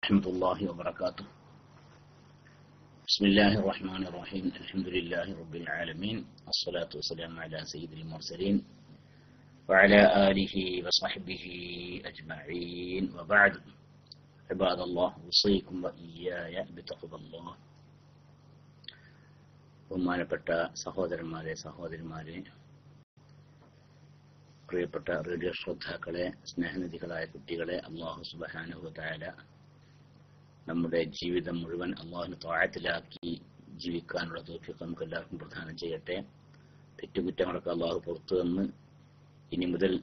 ورحمة الله وبركاته. بسم الله الرحمن الرحيم. الحمد لله رب العالمين، الصلاة والسلام على سيد المرسلين وعلى آله وصحبه أجمعين، وبعد. عباد الله، أوصيكم وإياي بتقوى الله. ബഹുമാനപ്പെട്ട സഹോദരന്മാരെ, പ്രിയപ്പെട്ട റേഡിയോ ശ്രോതാക്കളെ, സ്നേഹനിധികളായ കുട്ടികളെ, അല്ലാഹു സുബ്ഹാനഹു വ തആല നമ്മുടെ ജീവിതം മുഴുവൻ അല്ലാഹുവിന്റെ ത്വാഅത്തിലാക്കി ജീവിക്കാനുള്ള തൗഫീഖ് നമുക്ക് എല്ലാവർക്കും പ്രദാനം ചെയ്യട്ടെ. തെറ്റുകുറ്റങ്ങളൊക്കെ അല്ലാഹു പുറത്തു തന്ന് ഇനി മുതൽ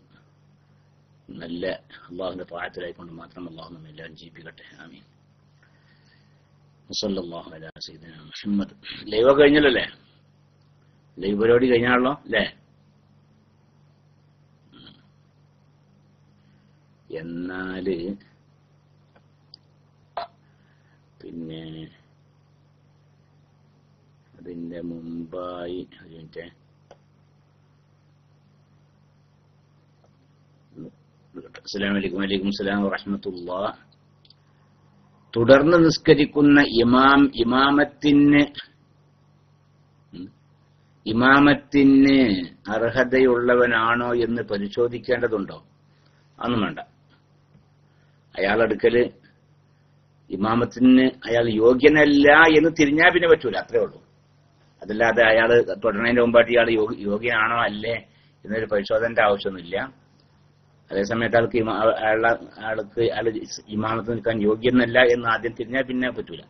നല്ല അല്ലാഹുവിന്റെ ത്വാഅത്തിലായിക്കൊണ്ട് മാത്രം അല്ലാഹു നമ്മെ എല്ലാവരും ജീവിപ്പിക്കട്ടെ. ആമീൻ. സല്ലല്ലാഹു അലാ സയ്യിദിനാ മുഹമ്മദ്. ലൈവ് കഴിഞ്ഞല്ലോ അല്ലേ? ലൈവ് പരിപാടി കഴിഞ്ഞാണല്ലോ അല്ലേ? എന്നാല് പിന്നെ അതിന്റെ മുമ്പായി ഒരു മിനിറ്റ്. അസ്സലാമു അലൈക്കും. വലൈക്കും സലാം വറഹ്മത്തുള്ളാഹ്. തുടർന്ന് നിസ്കരിക്കുന്ന ഇമാമത്തിന് അർഹതയുള്ളവനാണോ എന്ന് പരിശോധിക്കേണ്ടതുണ്ടോ? അതൊന്നും വേണ്ട. അയാളെടുക്കല് ഇമാമത്തിന് അയാൾ യോഗ്യനല്ല എന്ന് തിരിഞ്ഞാൽ പിന്നെ പറ്റൂല, അത്രേ ഉള്ളൂ. അതല്ലാതെ അയാൾ തുടരുന്നതിന്റെ മുമ്പായിട്ട് ഇയാൾ യോഗ്യനാണോ അല്ലേ എന്നൊരു പരിശോധനയുടെ ആവശ്യമൊന്നുമില്ല. അതേസമയത്ത് ആൾക്ക് ഇമാമത്ത് നിൽക്കാൻ യോഗ്യനല്ല എന്ന് ആദ്യം തിരിഞ്ഞാൽ പിന്നെ പറ്റൂല,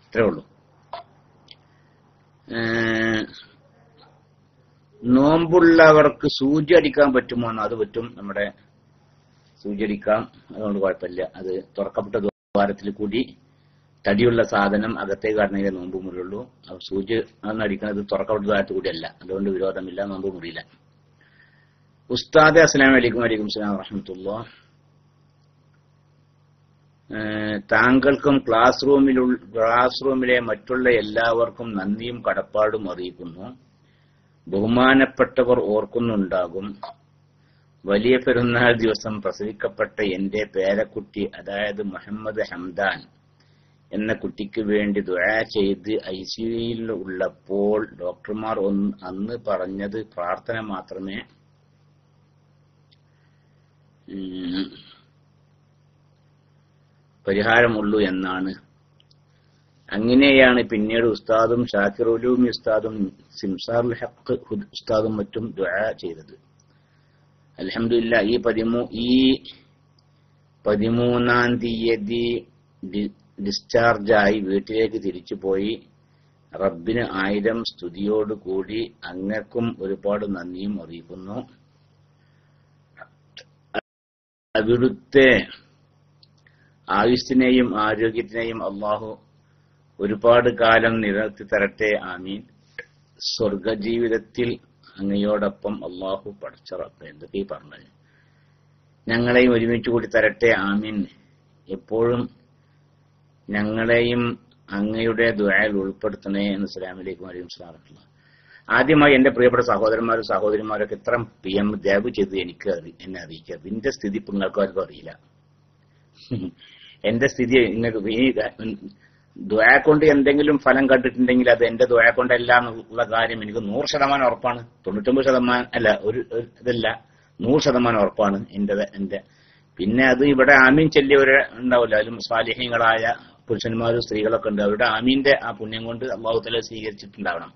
അത്രേ ഉള്ളൂ. നോമ്പുള്ളവർക്ക് സൂചി അടിക്കാൻ പറ്റുമോ? അത് പറ്റും. നമ്മുടെ സൂചി അടിക്കാം, അതുകൊണ്ട് കുഴപ്പമില്ല. അത് തുറക്കപ്പെട്ട ദ്വാരത്തിൽ കൂടി തടിയുള്ള സാധനം അകത്തേക്ക് കടന്നതിലെ നോമ്പ് മുറിയുള്ളൂ. സൂചി അന്ന് അടിക്കുന്നത് തുറക്കപ്പെട്ട ദ്വാരത്തിൽ കൂടിയല്ല, അതുകൊണ്ട് വിരോധമില്ല, നോമ്പ് മുറിയില്ല. ഉസ്താദെ, അസ്സലാമു അലൈക്കും. വലൈക്കും സലാം വറഹ്മത്തുള്ളാഹ്. താങ്കൾക്കും ക്ലാസ് റൂമിലെ മറ്റുള്ള എല്ലാവർക്കും നന്ദിയും കടപ്പാടും അറിയിക്കുന്നു. ബഹുമാനപ്പെട്ടവർ ഓർക്കുന്നുണ്ടാകും, വലിയ പെരുന്നാൾ ദിവസം പ്രസവിക്കപ്പെട്ട എന്റെ പേരക്കുട്ടി, അതായത് മുഹമ്മദ് ഹംദാൻ എന്ന കുട്ടിക്ക് വേണ്ടി ദുആ ചെയ്ത് ഐസിയുയിൽ ഉള്ളപ്പോൾ ഡോക്ടർമാർ അന്ന് പറഞ്ഞത് പ്രാർത്ഥന മാത്രമേ പരിഹാരമുള്ളൂ എന്നാണ്. അങ്ങനെയാണ് പിന്നീട് ഉസ്താദും ഷാക്കിർ ഉലൂമി ഉസ്താദും സിംസാറുൽ ഹഖ് ഉസ്താദും മറ്റും ദുആ ചെയ്തത്. അൽഹംദുലില്ലാഹ്. ഈ 13-ാം തീയതി ഡിസ്ചാർജായി വീട്ടിലേക്ക് തിരിച്ചു പോയി. റബ്ബിന് 1000 സ്തുതിയോടുകൂടി അങ്ങർക്കും ഒരുപാട് നന്ദിയും അറിയിക്കുന്നു. അവിടുത്തെ ആയുസ്സിനെയും ആരോഗ്യത്തിനെയും അള്ളാഹു ഒരുപാട് കാലം നിലനിർത്തി തരട്ടെ. ആമീൻ. സ്വർഗജീവിതത്തിൽ അങ്ങയോടൊപ്പം അള്ളാഹു പടച്ച റബ്ബേ, എന്തൊക്കെ പറഞ്ഞത്, ഞങ്ങളെയും ഒരുമിച്ച് കൂടി തരട്ടെ. ആമീൻ. എപ്പോഴും ഞങ്ങളെയും അങ്ങയുടെ ദുആയിൽ ഉൾപ്പെടുത്തണേ എന്ന്. അസ്സലാമു അലൈക്കും വലൈക്കും സലാം വറഹ്മത്തുള്ളാഹി. ആദ്യമായി എന്റെ പ്രിയപ്പെട്ട സഹോദരന്മാരും സഹോദരിമാരൊക്കെ ഇത്ര PM ദയവ് ചെയ്ത് എന്നെ അറിയിക്കുക. എന്റെ സ്ഥിതി ഇപ്പൊ നിങ്ങൾക്ക് ആർക്കും അറിയില്ല. എന്റെ സ്ഥിതി നിങ്ങൾക്ക് ഈ ദുആ കൊണ്ട് എന്തെങ്കിലും ഫലം കണ്ടിട്ടുണ്ടെങ്കിൽ അത് എന്റെ ദുആ കൊണ്ടല്ല എന്നുള്ള കാര്യം എനിക്ക് 100% ഉറപ്പാണ്. 99% അല്ല, ഇതല്ല, 100% ഉറപ്പാണ് എന്റെ. പിന്നെ അത് ഇവിടെ ആമീൻ ചൊല്ലിയവരെ ഉണ്ടാവില്ല, അതിലും സ്വാലിഹീങ്ങളായ പുരുഷന്മാരും സ്ത്രീകളൊക്കെ ഉണ്ട്. അവരുടെ ആമീന്റെ ആ പുണ്യം കൊണ്ട് അല്ലാഹു തആല സ്വീകരിച്ചിട്ടുണ്ടാവണം.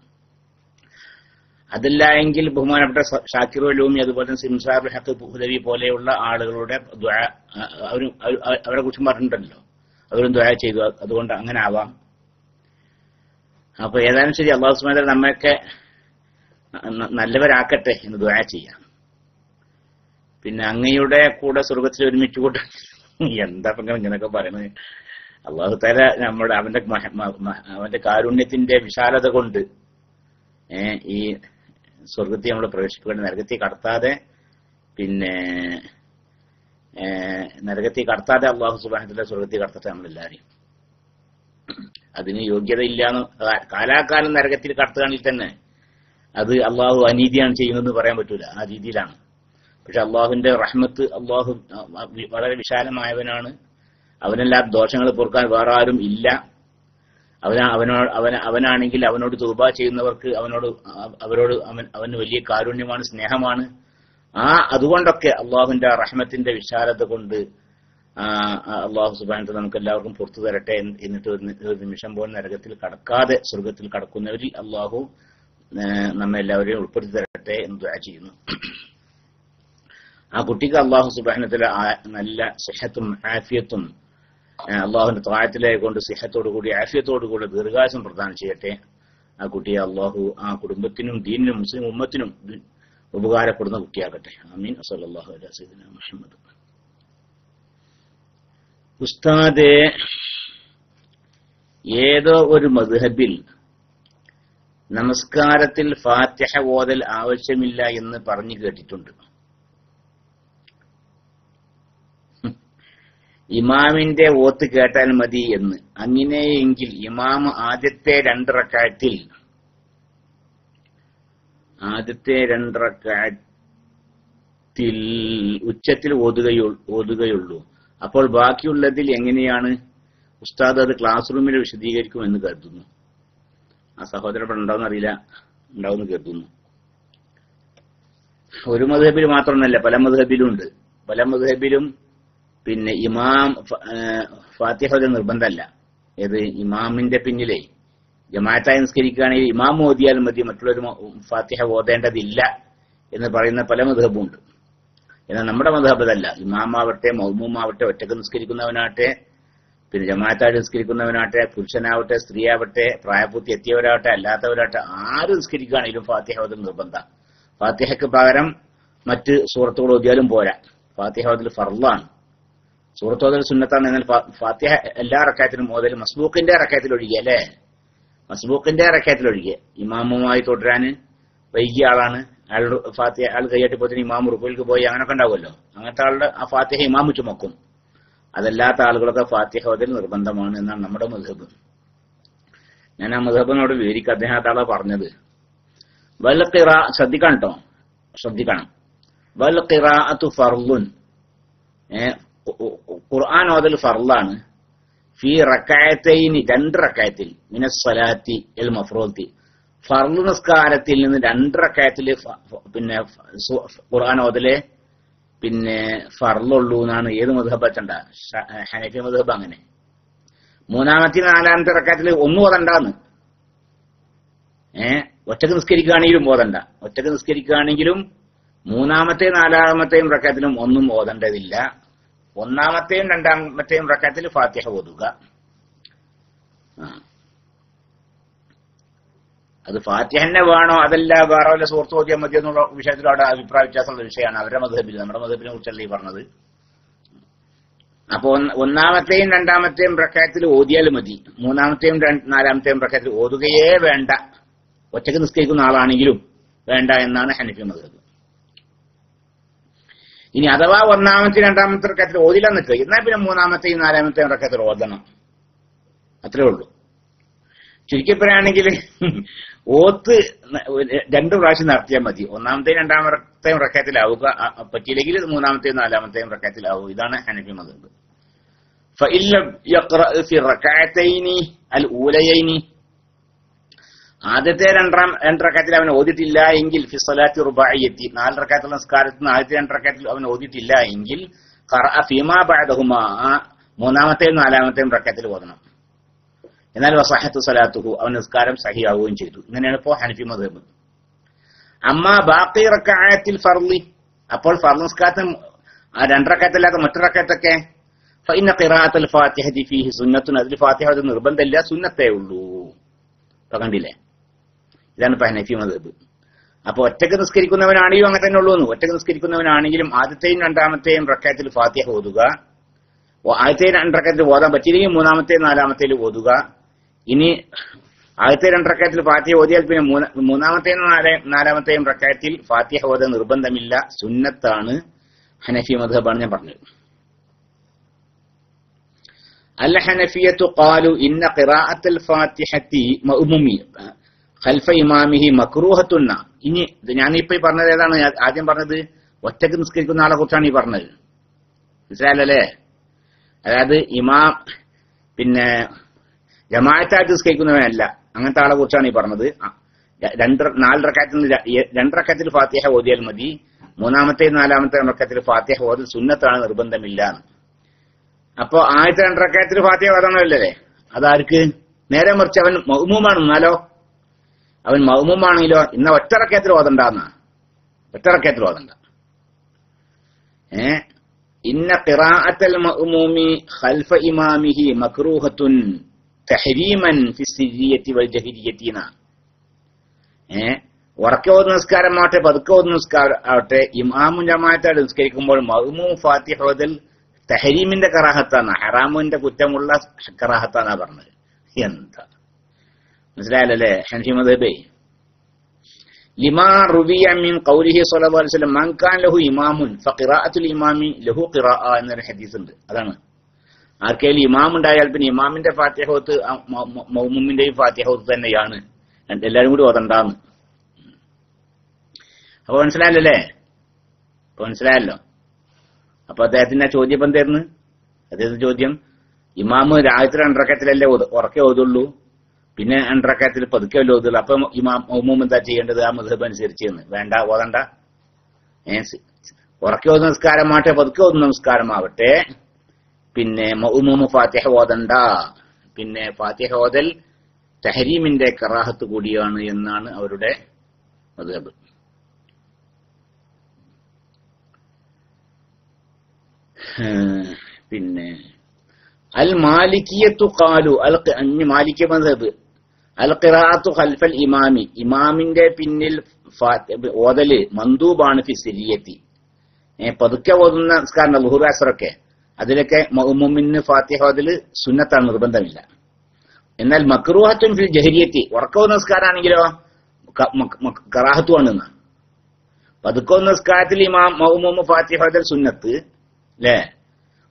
അതല്ല എങ്കിൽ ബഹുമാനപ്പെട്ട ഷാക്കിർ ഉലൂമി അതുപോലെ സിംസാറുൽ ഹഖ് ഹുദവി പോലെയുള്ള ആളുകളുടെ ദുആ അവരെ കുറിച്ച് പറഞ്ഞിട്ടുണ്ടല്ലോ, അവരും ദുആ ചെയ്തു. അതുകൊണ്ട് അങ്ങനെ ആവാം. അപ്പൊ ഏതായാലും ശരി, അല്ലാഹു സുബ്ഹാനഹു വ തആല നമ്മയൊക്കെ നല്ലവരാക്കട്ടെ എന്ന് ദുആ ചെയ്യാം. പിന്നെ അങ്ങയുടെ കൂടെ സ്വർഗത്തിൽ ഒരുമിച്ച് കൂട്ടാൻ എന്താ ഇങ്ങനെയൊക്കെ പറയുന്നത്. അല്ലാഹു തആല അവന്റെ കാരുണ്യത്തിന്റെ വിശാലത കൊണ്ട് ഈ സ്വർഗത്തിൽ നമ്മൾ പ്രവേശിക്കേണ്ട, നരകത്തിൽ കടത്താതെ, പിന്നെ നരകത്തിൽ കടത്താതെ അല്ലാഹു സുബ്ഹാനഹു വ തആല സ്വർഗത്തിൽ കടത്തട്ടെ നമ്മളെല്ലാവരെയും. അതിന് യോഗ്യതയില്ലാന്ന് കാലാകാലം നരകത്തിൽ കടത്തുകയാണെങ്കിൽ തന്നെ അത് അള്ളാഹു അനീതിയാണ് ചെയ്യുന്നതെന്ന് പറയാൻ പറ്റൂല. ആ രീതിയിലാണ് പക്ഷെ അള്ളാഹുവിന്റെ റഹ്മത്ത്, അള്ളാഹു വളരെ വിശാലമായവനാണ്. അവനെല്ലാം ദോഷങ്ങൾ പൊറുക്കാൻ വേറെ ആരും ഇല്ല. അവനാണെങ്കിൽ അവനോട് തൗബ ചെയ്യുന്നവർക്ക് അവരോട് അവന് വലിയ കാരുണ്യമാണ്, സ്നേഹമാണ്. അതുകൊണ്ടൊക്കെ അള്ളാഹുവിന്റെ റഹ്മത്തിന്റെ വിശാലത കൊണ്ട് അള്ളാഹു സുബ്ഹാനഹു വ തആല നമുക്ക് എല്ലാവർക്കും പുറത്തു തരട്ടെ. എന്നിട്ട് ഒരു നിമിഷം പോലും നരകത്തിൽ കടക്കാതെ സ്വർഗത്തിൽ കടക്കുന്നവരിൽ അള്ളാഹു നമ്മെ എല്ലാവരെയും ഉൾപ്പെടുത്തി തരട്ടെ എന്ന് ദുആ ചെയ്യുന്നു. ആ കുട്ടിക്ക് അള്ളാഹു സുബ്ഹാനഹു വ തആല നല്ല സിഹത്തും ആഫിയത്തും അള്ളാഹുവിന്റെ ത്വാഅത്തിലേക്ക് കൊണ്ട് സിഹത്തോടുകൂടി ആഫിയത്തോടുകൂടി ദീർഘായുസ്സും പ്രദാനം ചെയ്യട്ടെ. ആ കുട്ടിയെ അള്ളാഹു ആ കുടുംബത്തിനും ദീനിനും മുസ്ലിം ഉമ്മത്തിനും ഉപകാരപ്പെടുന്ന കുട്ടിയാകട്ടെ. ആമീൻ. സല്ലല്ലാഹു അലൈഹി സയ്യിദിനാ മുഹമ്മദ്. ഉസ്താദേ, ഏതോ ഒരു മദ്ഹബിൽ നമസ്കാരത്തിൽ ഫാത്തിഹ ഓതൽ ആവശ്യമില്ല എന്ന് പറഞ്ഞു കേട്ടിട്ടുണ്ട്. ഇമാമിന്റെ ഓത്ത് കേട്ടാൽ മതി എന്ന്. അങ്ങനെയെങ്കിൽ ഇമാം ആദ്യത്തെ രണ്ട് റക്അത്തിൽ ഉച്ചത്തിൽ ഓതുകയുള്ളൂ. അപ്പോൾ ബാക്കിയുള്ളതിൽ എങ്ങനെയാണ് ഉസ്താദ്? അത് ക്ലാസ് റൂമിൽ വിശദീകരിക്കുമെന്ന് കരുതുന്നു. ആ സഹോദരൻ ഉണ്ടാവുന്ന അറിയില്ല, ഉണ്ടാവുമെന്ന് കരുതുന്നു. ഒരു മദ്ഹബിൽ മാത്രമൊന്നല്ല, പല മദ്ഹബിലും ഉണ്ട്. പല മദ്ഹബിലും പിന്നെ ഇമാം ഫാത്തിഹ നിർബന്ധമല്ല. ഏത് ഇമാമിന്റെ പിന്നിലെ ജമാഅത്തായി നിസ്കരിക്കുകയാണെങ്കിൽ ഇമാം ഓതിയാൽ മതി, മറ്റുള്ളവർ ഫാത്തിഹ ഓതേണ്ടതില്ല എന്ന് പറയുന്ന പല മദ്ഹബുണ്ട്. എന്നാൽ നമ്മുടെ മദ്ഹബ് അതല്ല. ഇമാമാവട്ടെ മൗമൂമാവട്ടെ, ഒറ്റക്ക് നിസ്കരിക്കുന്നവനാവട്ടെ, പിന്നെ ജമാഅത്തായിട്ട് നിസ്കരിക്കുന്നവനാവട്ടെ, പുരുഷനാവട്ടെ സ്ത്രീയാവട്ടെ, പ്രായപൂർത്തി എത്തിയവരാവട്ടെ അല്ലാത്തവരാവട്ടെ, ആരും നിസ്കരിക്കുകയാണെങ്കിലും ഫാത്തിഹ ഓതൽ നിർബന്ധം. ഫാത്തിഹയ്ക്ക് പകരം മറ്റ് സൂറത്തുകൾ ഓതിയാലും പോരാ. ഫാത്തിഹ ഓതൽ ഫർളാണ്. സൂറത്ത് ഓതൽ സുന്നത്താണ്. എന്നാൽ ഫാത്തിഹ എല്ലാ റക്അത്തിലും ഓതൽ മസ്ബൂഖിന്റെ റക്അത്തിൽ ഒഴികെ, അല്ലേ? മസ്ബൂഖിന്റെ റക്അത്തിൽ ഒഴികെ. ഇമാമുമായി തുടരാൻ വൈകിയ ആളാണ്, അയാൾ കൈയ്യട്ടിപ്പോത്തിന് ഇമാം റുക്കുയിലേക്ക് പോയി, അങ്ങനൊക്കെ ഉണ്ടാവുമല്ലോ. അങ്ങനത്തെ ആളുടെ ആ ഫാത്തിഹ ഇമാം ചുമക്കും. അതല്ലാത്ത ആളുകളൊക്കെ ഫാത്തിഹ ഓതൽ നിർബന്ധമാണ് എന്നാണ് നമ്മുടെ മദ്ഹബ്. ഞാൻ ആ മദ്ഹബിനോട് വിവരിക്കും. അദ്ദേഹത്താളാ പറഞ്ഞത്. ശ്രദ്ധിക്കണം കേട്ടോ, ശ്രദ്ധിക്കണം. വൽ ഖിറാഅത്തു ഫർളുൻ, ഖുർആൻ ഓതൽ ഫർളാണ്. ഫീ റക്അത്തൈനി, രണ്ട് റക്അത്തിൽ, മിനസ് സ്വലാത്തി അൽ മഫ്റൂദത്തി, ഫർള് നിസ്കാരത്തിൽ നിന്ന് രണ്ട് റക്അത്തിൽ പിന്നെ ഖുർആൻ ഓതല് പിന്നെ ഫർളുള്ളൂ എന്നാണ്. ഏത് മദ്ഹബ് വെച്ചണ്ട? ഹനഫി മദ്ഹബ്. അങ്ങനെ മൂന്നാമത്തെ നാലാമത്തെ റക്അത്തിൽ ഒന്നും ഓതണ്ടാന്ന്. ഒറ്റക്ക് നിസ്കരിക്കുകയാണെങ്കിലും ഓതണ്ട. ഒറ്റക്ക് നിസ്കരിക്കുകയാണെങ്കിലും മൂന്നാമത്തെയും നാലാമത്തെയും റക്അത്തിലും ഒന്നും ഓതേണ്ടതില്ല. ഒന്നാമത്തെയും രണ്ടാമത്തെയും റക്അത്തിൽ ഫാത്തിഹ ഓതുക. അത് ഫാത്തിഹ തന്നെ വേണോ അതല്ല വേറെ വല്ല സുഹൃത്ത് ഓതിയാൽ മതി എന്നുള്ള വിഷയത്തിൽ അവിടെ അഭിപ്രായ വ്യത്യാസമുള്ള വിഷയമാണ് അവരുടെ മദ്ഹബിൽ. നമ്മുടെ മദ്ഹബിനെ കുറിച്ചല്ല ഈ പറഞ്ഞത്. അപ്പൊ ഒന്നാമത്തെയും രണ്ടാമത്തെയും റക്അത്തിൽ ഓതിയാൽ മതി. മൂന്നാമത്തെയും നാലാമത്തെയും റക്അത്തിൽ ഓതുകയേ വേണ്ട. ഒറ്റക്ക് നിസ്കരിക്കുന്ന ആളാണെങ്കിലും വേണ്ട എന്നാണ് ഹനഫി മദ്ഹബ്. ഇനി അഥവാ ഒന്നാമത്തെയും രണ്ടാമത്തെ റക്അത്തിൽ ഓതില്ല നിൽക്കുക, എന്നാൽ പിന്നെ മൂന്നാമത്തെയും നാലാമത്തെയും റക്അത്തിൽ ഓതണം. അത്രേ ഉള്ളൂ. ചുരുക്കി പറയുകയാണെങ്കിൽ ഓത്ത് 2 പ്രാവശ്യം നടത്തിയാൽ മതി. ഒന്നാമത്തെയും രണ്ടാമത്തെയും റക്അത്തിലാവുക, പറ്റിയില്ലെങ്കിൽ മൂന്നാമത്തെയും നാലാമത്തെയും റക്അത്തിലാവുക. ഇതാണ് ഹനഫി മദ്ഹബ്. ഫഇല്ലം യഖറഅ ഫി റക്അത്തൈനി അൽ ഊലയൈനി, ആദ്യത്തെ 2 റക്അത്തിൽ അവൻ ഓതിയിട്ടില്ല എങ്കിൽ ഫി സ്വലാത്തി റുബാഇയ്യത്തി, 4 റക്അത്തുള്ള നിസ്കാരത്തിൽ ആദ്യത്തെ 2 റക്അത്തിൽ അവൻ ഓതിയിട്ടില്ല എങ്കിൽ ഖറഅ ഫീമാ ബഅദഹുമാ, മൂന്നാമത്തെയും നാലാമത്തെയും റക്അത്തിൽ ഓതണം. എന്നാൽ വസഹത്തു സ്വലാത്തുഹു, അവൻ നിസ്കാരം സഹിയാവുകയും ചെയ്തു. ഇങ്ങനെയാണ് ഇപ്പോൾ ഹനഫി മദ്ഹബ്. അമ്മാ ബാഖി റക്അത്തിൽ ഫർളി, അപ്പോൾ ഫർള് നിസ്കാരത്തിൽ 2 റക്അത്തല്ലാത്ത മറ്റു റക്അത്തൊക്കെ ഫഇന്ന ഖിറാഅത്തുൽ ഫാത്തിഹതി ഫീഹി സുന്നത്തുൻ, അതിൽ ഫാത്തിഹ നിർബന്ധമില്ല, സുന്നത്തേ ഉള്ളൂ. ഇപ്പൊ കണ്ടില്ലേ? ഇതാണ് ഇപ്പൊ ഹനഫി മദ്ഹബ്. അപ്പൊ ഒറ്റക്ക് നിസ്കരിക്കുന്നവനാണെങ്കിലും അങ്ങനെ തന്നെ ഉള്ളൂ. ഒറ്റക്ക് നിസ്കരിക്കുന്നവനാണെങ്കിലും ആദ്യത്തെയും രണ്ടാമത്തെയും റക്അത്തിൽ ഫാത്തിഹ ഓതുക. ആദ്യത്തെ 2 റക്അത്തിൽ ഓതാൻ പറ്റിയില്ലെങ്കിൽ മൂന്നാമത്തെയും നാലാമത്തെയും ഓതുക. ഇനി ആദ്യത്തെ 2 റക്അത്തിൽ ഫാത്തിഹ ഓതിയാൽ പിന്നെ മൂന്നാമത്തെയും നാലാമത്തെയും റക്അത്തിൽ ഫാത്തിഹ ഓതാൻ നിർബന്ധമില്ല, സുന്നത്താണ്. ഹനഫി മദ്ഹബാണ് ഞാൻ പറഞ്ഞത്. അൽ ഹനഫിയത്തു ഖാലു ഇന്ന ഖിറാഅത്തുൽ ഫാത്തിഹത്തി മഅ്മുമി ഖൽഫ ഇമാമിഹി മക്റൂഹത്തുന്ന. ഇനി ഞാനിപ്പോ പറഞ്ഞത് ഏതാണ്? ആദ്യം പറഞ്ഞത് ഒറ്റക്ക് നിസ്കരിക്കുന്ന ആളെ കുറിച്ചാണ് ഈ പറഞ്ഞത്. മനസ്സിലായല്ലേ? അതായത് ഇമാം പിന്നെ ജമാഅത്തായിട്ട് നിസ്കരിക്കുന്നവനല്ല, അങ്ങനത്തെ ആളെ കുറിച്ചാണ് ഈ പറഞ്ഞത്. 4 റക്അത്തിൽ ഫാത്തിഹ ഓതിയാൽ മതി, 3-ാമത്തെ 4-ാമത്തെ റക്അത്തിൽ ഫാത്തിഹ ഓതൽ സുന്നത്താണ്, നിർബന്ധമില്ല. അപ്പോ ആദ്യത്തെ 2 റക്അത്തിൽ ഫാത്തിഹ ഓതണമല്ലേ? അതാർക്ക്? നേരെ മറിച്ച് അവൻ മഅ്മൂമാണ്. എന്നാലോ അവൻ മഅ്മൂമാണെങ്കിലോ ഇന്ന ഒറ്റ റക്അത്തിൽ ഓതണ്ട. ഇന്ന ഖിറാഅത്തൽ മഅ്മൂമി ഖൽഫ ഇമാമിഹി മക്റൂഹത്തുൻ തഹരീമൻ ഫി സിരിയത്തി വൽ ജഹരിയത്തിന. ഉറക്കെ ഓതുന്ന നിസ്കാരം ആവട്ടെ പതുക്കെ ഓതുന്ന നിസ്കാരം ആവട്ടെ, ഇമാമും ജമാഅത്തായിട്ട് നിസ്കരിക്കുമ്പോൾ മഅ്മൂം ഫാത്തിഹ ഓതൽ തഹരീമിന്റെ കറാഹത്താണ്, ഹറാമിന്റെ കുറ്റമുള്ള കറാഹത്താന്നാ പറഞ്ഞത്. എന്താ മനസ്സിലായല്ലേ ഹനഫി മദ്ഹബേ? ലിമാ റുവിയ മിൻ ഖൗലിഹി സ്വല്ലല്ലാഹു അലൈഹി വസല്ലം മൻ കാന ലഹു ഇമാമുൻ ഫഖിറാഅത്തുൽ ഇമാമി ലഹു ഖിറാഅ എന്നൊരു ഹദീസ് ഉണ്ട്. അതാണ് ആർക്കെങ്കിലും ഇമാം ഉണ്ടായാൽ പിന്നെ ഇമാമിന്റെ ഫാത്തിഹ ഓത്ത് മഅ്മൂമിന്റെയും ഫാത്തിഹ ഓത്ത് തന്നെയാണ്, എല്ലാരും കൂടി ഓതണ്ടാന്ന്. അപ്പൊ മനസ്സിലായല്ലേ? മനസ്സിലായല്ലോ. അപ്പൊ അദ്ദേഹത്തിന്റെ ചോദ്യം ഇപ്പം എന്തായിരുന്നു? അദ്ദേഹത്തിന്റെ ചോദ്യം, ഇമാമ് രാജ്യത്തെ 2 റക്അത്തിലല്ലേ ഉറക്കെ ഓതുള്ളൂ, പിന്നെ 2 റക്അത്തിൽ പതുക്കെ അല്ലേ ഓതുള്ളൂ, അപ്പൊ മഅ്മൂം എന്താ ചെയ്യേണ്ടത്? ആ മദ്ഹബ് അനുസരിച്ച് വേണ്ട, ഓതണ്ട. ഉറക്കെ ഓതുന്ന നമസ്കാരമാവട്ടെ പതുക്കെ ഓതുന്ന നമസ്കാരമാവട്ടെ, പിന്നെ മഅ്മൂം ഫാത്തിഹ ഓതണ്ട. പിന്നെ ഫാത്തിഹ ഓതൽ തഹരീമിന്റെ കറാഹത്ത് കൂടിയാണ് എന്നാണ് അവരുടെ മദ്ഹബ്. പിന്നെ അൽ മാലിക്കിയത്തു ഖാലു മാലിക്യ മദ്ഹബ് അൽ ഖിറാഅത്തു ഖൽഫൽ ഇമാമി, ഇമാമിന്റെ പിന്നിൽ ഓതല് മന്ദൂബാണ് ഫി സിരിയത്തി. പതുക്കെ ഓതുന്ന നിസ്കാരം ളുഹുർ അസ്റൊക്കെ, അതിലൊക്കെ മഅ്മൂമിന് ഫാത്തിഹ ഓതല് സുന്നത്താണ്, നിർബന്ധമില്ല. എന്നാൽ മക്റൂഹത്തുൻ ഫിൽ ജഹരിയത്തി, ഉറക്കെ ഓതുന്ന നിസ്കാരാണെങ്കിലോ കറാഹത്തുമാണ്. പതുക്കെ ഓതുന്ന നിസ്കാരത്തിൽ ഇമാം മഅ്മൂം ഫാത്തിഹ ഓതൽ സുന്നത്ത് അല്ലേ,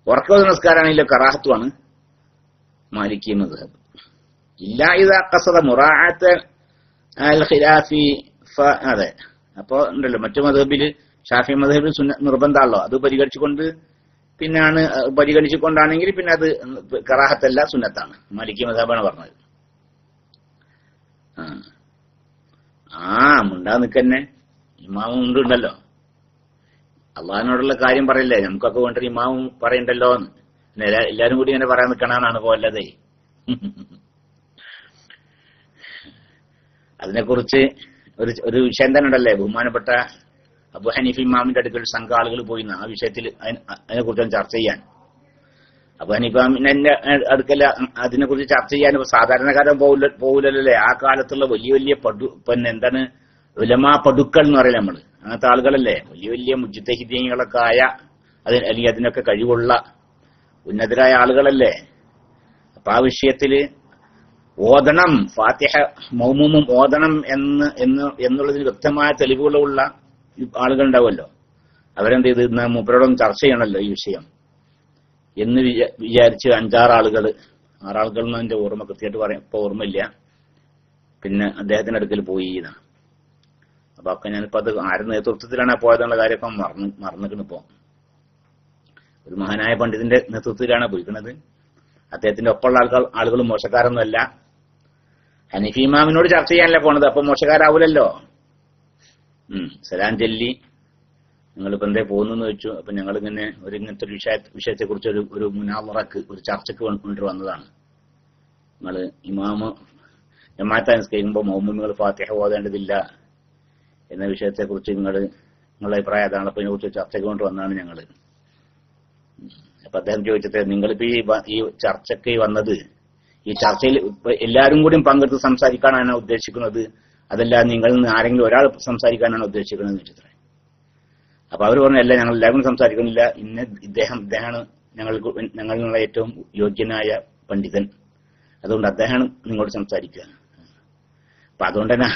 ഉറക്കെ ഓതുന്ന നിസ്കാരാണെങ്കിലോ കറാഹത്തുമാണ് മാലിക്കി മദ്ഹബ്. ഇല്ലാ ഇദാ ഖസദ മുറാഅത്ത അൽ ഖിലാഫി. അതെ, അപ്പോ ഉണ്ടല്ലോ മറ്റു മദ്ഹബിൽ ഷാഫി മദ്ഹബിൽ നിർബന്ധമാണല്ലോ, അത് പരിഗണിച്ചുകൊണ്ടാണെങ്കിൽ പിന്നെ അത് കറാഹത്തല്ല, സുന്നത്താണ്. മാലിക്കി മദ്ഹബാണ് പറഞ്ഞത്. മുണ്ടാ നിക്കന്നെ ഇമാമും ഉണ്ടല്ലോ, അള്ളാഹിനോടുള്ള കാര്യം പറയില്ലേ, നമുക്കൊക്കെ വേണ്ടൊരു ഇമാമും പറയണ്ടല്ലോ എന്ന്. എല്ലാരും കൂടി ഇങ്ങനെ പറയാൻ നിൽക്കണമെന്നാണ് പോലതേ. അതിനെക്കുറിച്ച് ഒരു വിഷയം തന്നെ ഉണ്ടല്ലേ, ബഹുമാനപ്പെട്ട അബു ഹനീഫ് ഇമാമിന്റെ അടുക്കൽ സംഘം ആളുകൾ പോയി ആ വിഷയത്തിൽ അതിനെക്കുറിച്ച് ചർച്ച ചെയ്യാൻ. അബു ഹനീഫ് ഇമാമിന്റെ അടുക്കൽ അതിനെക്കുറിച്ച് ചർച്ച ചെയ്യാൻ സാധാരണക്കാരൻ പോകില്ലല്ലേ. ആ കാലത്തുള്ള വലിയ വലിയ പിന്നെ എന്താണ് ഉലമാ പടുക്കൾ എന്ന് പറയില്ല നമ്മള്, അങ്ങനത്തെ ആളുകളല്ലേ, വലിയ വലിയ മുജ്തഹിദീങ്ങളൊക്കെ ആയ അല്ലെങ്കിൽ അതിനൊക്കെ കഴിവുള്ള ഉന്നതരായ ആളുകളല്ലേ. അപ്പൊ ആ വിഷയത്തില് ഓതണം, ഫാത്തിഹ മഅ്മൂമും ഓതണം എന്നുള്ളതിന് വ്യക്തമായ തെളിവുകളുള്ള ആളുകൾ ഉണ്ടാവുമല്ലോ, അവരെന്ത് ചെയ്ത് മൂപ്പരോടൊന്നും ചർച്ച ചെയ്യണമല്ലോ ഈ വിഷയം എന്ന് വിചാരിച്ച് 5-6 ആളുകൾ, 6 ആളുകൾ എന്ന് എന്റെ ഓർമ്മ കൃത്യമായിട്ട് പറയാം, ഇപ്പൊ ഓർമ്മയില്ല. പിന്നെ അദ്ദേഹത്തിന്റെ അടുക്കൽ പോയി എന്നാണ്. അപ്പൊ ഒക്കെ ഞാനിപ്പോ അത് ആരുടെ നേതൃത്വത്തിലാണ് പോയതെന്നുള്ള കാര്യമൊക്കെ മറന്നിക്കണിപ്പോ. ഒരു മഹാനായ പണ്ഡിതന്റെ നേതൃത്വത്തിലാണ് പോയിക്കുന്നത്. അദ്ദേഹത്തിന്റെ ഒപ്പമുള്ള ആളുകൾ മോശക്കാരൊന്നുമല്ല. ഹനീഫി ഇമാമിനോട് ചർച്ച ചെയ്യാനല്ലേ പോണത്, അപ്പൊ മോശക്കാരാവൂലല്ലോ. സലാം ചൊല്ലി നിങ്ങളിപ്പോ എന്തേ പോകുന്നു വെച്ചു. അപ്പൊ ഞങ്ങളിങ്ങനെ ഇങ്ങനത്തെ ഒരു വിഷയത്തെ കുറിച്ച് ഒരു മുനാവറക്ക്, ഒരു ചർച്ചക്ക് വേണ്ടി വന്നതാണ്. നിങ്ങള് ഇമാമ് ജമാഅത്ത് നിസ്കരിക്കുമ്പോൾ മഅ്മൂമുകൾ ഫാത്തിഹ ഓതേണ്ടതില്ല എന്ന വിഷയത്തെ കുറിച്ച് നിങ്ങളുടെ അഭിപ്രായം അതാണ്, അപ്പൊ ഇതിനെ കുറിച്ച് ചർച്ചയ്ക്ക് കൊണ്ട് വന്നതാണ് ഞങ്ങള്. അപ്പൊ അദ്ദേഹം ചോദിച്ചത്, നിങ്ങളിപ്പോ ഈ ചർച്ചയ്ക്ക് വന്നത്, ഈ ചർച്ചയിൽ എല്ലാവരും കൂടി പങ്കെടുത്ത് സംസാരിക്കാനാണ് ഉദ്ദേശിക്കുന്നത്, അതല്ല നിങ്ങളിൽ നിന്ന് ആരെങ്കിലും ഒരാൾ സംസാരിക്കാനാണ് ഉദ്ദേശിക്കുന്നത് എന്ന് വെച്ചിട്ട്. അപ്പൊ അവർ പറഞ്ഞു, അല്ല, ഞങ്ങൾ എല്ലാവരും സംസാരിക്കുന്നില്ല, ഇദ്ദേഹമാണ് ഞങ്ങളിലുള്ള ഏറ്റവും യോഗ്യനായ പണ്ഡിതൻ, അതുകൊണ്ട് അദ്ദേഹമാണ് നിങ്ങളോട് സംസാരിക്കുക. അപ്പൊ അതുകൊണ്ട് തന്നെ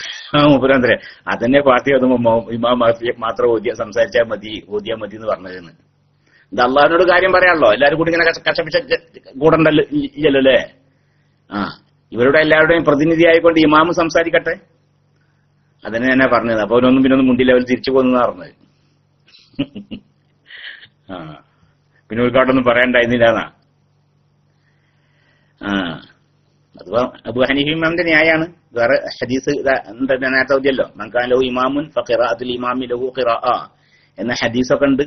മുപ്പരാന്തരെ അതന്നെ പാർട്ടി അതുമ്പോ ഇമാം മാത്രം ഓതിയാ മതി എന്ന് പറഞ്ഞതെന്ന്. ഇത് അള്ളാഹിനോട് കാര്യം പറയാമല്ലോ, എല്ലാവരും കൂടി ഇങ്ങനെ കശപിച്ച കൂടണ്ടല്ലോ ഇല്ലല്ലേ. ഇവരുടെ എല്ലാവരുടെയും പ്രതിനിധിയായിക്കൊണ്ട് ഇമാമ് സംസാരിക്കട്ടെ, അതിനെ തന്നെ പറഞ്ഞത്. അപ്പൊ അവരൊന്നും പിന്നൊന്നും മുണ്ടില്ല, അവർ തിരിച്ചു പോകുന്ന പറഞ്ഞത്. ആ പിന്നെ ഉൾക്കാട്ടൊന്നും പറയണ്ടായിരുന്നില്ലാന്നാ. അഥവാ അബൂ ഹനീഫ ഇമാമിന്റെ ന്യായാണ്. വേറെ ഹദീസ് നേരത്തെ ഓതിയല്ലോ, മൻകാന ലഹു ഇമാമുൻ ഫഖിറാഅത്തുൽ ഇമാമി ലഹു ഖിറാഅ എന്ന ഹദീസൊക്കെ ഉണ്ട്.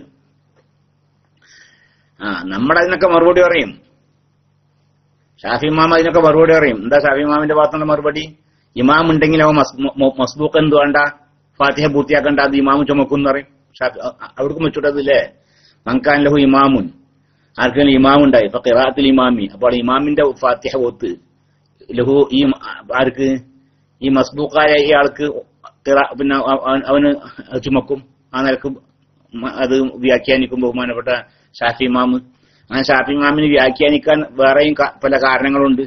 നമ്മളതിനൊക്കെ മറുപടി പറയും. ഷാഫി ഇമാം അതിനൊക്കെ മറുപടി പറയും. എന്താ ഷാഫി ഇമാമിന്റെ ഭാഗത്തുള്ള മറുപടി? ഇമാം ഉണ്ടെങ്കിൽ അവ മസ്ബൂക്ക് എന്ത് വേണ്ട, ഫാത്തിഹ പൂർത്തിയാക്കണ്ട, അത് ഇമാമു ചുമക്കും എന്ന് പറയും. അവർക്കും വെച്ചിട്ടതില്ലേ, മൻകാന ലഹു ഇമാമുൻ, ആർക്കെങ്കിലും ഇമാം ഉണ്ടായി ഇപ്പൊ ഖിറാഅത്തുൽ ഇമാമി, അപ്പോൾ ഇമാമിന്റെ ഫാത്തിഹ ഓത്ത് ലഹു ഈ ആർക്ക് ഈ മസ്ബൂക്കായ ഈ ആൾക്ക് പിന്നെ അവന് ചുമക്കും. ആ നിലക്ക് അത് വ്യാഖ്യാനിക്കും ബഹുമാനപ്പെട്ട ഷാഫി ഇമാം. അങ്ങനെ ഷാഫി ഇമാമിന് വ്യാഖ്യാനിക്കാൻ വേറെയും പല കാരണങ്ങളുണ്ട്.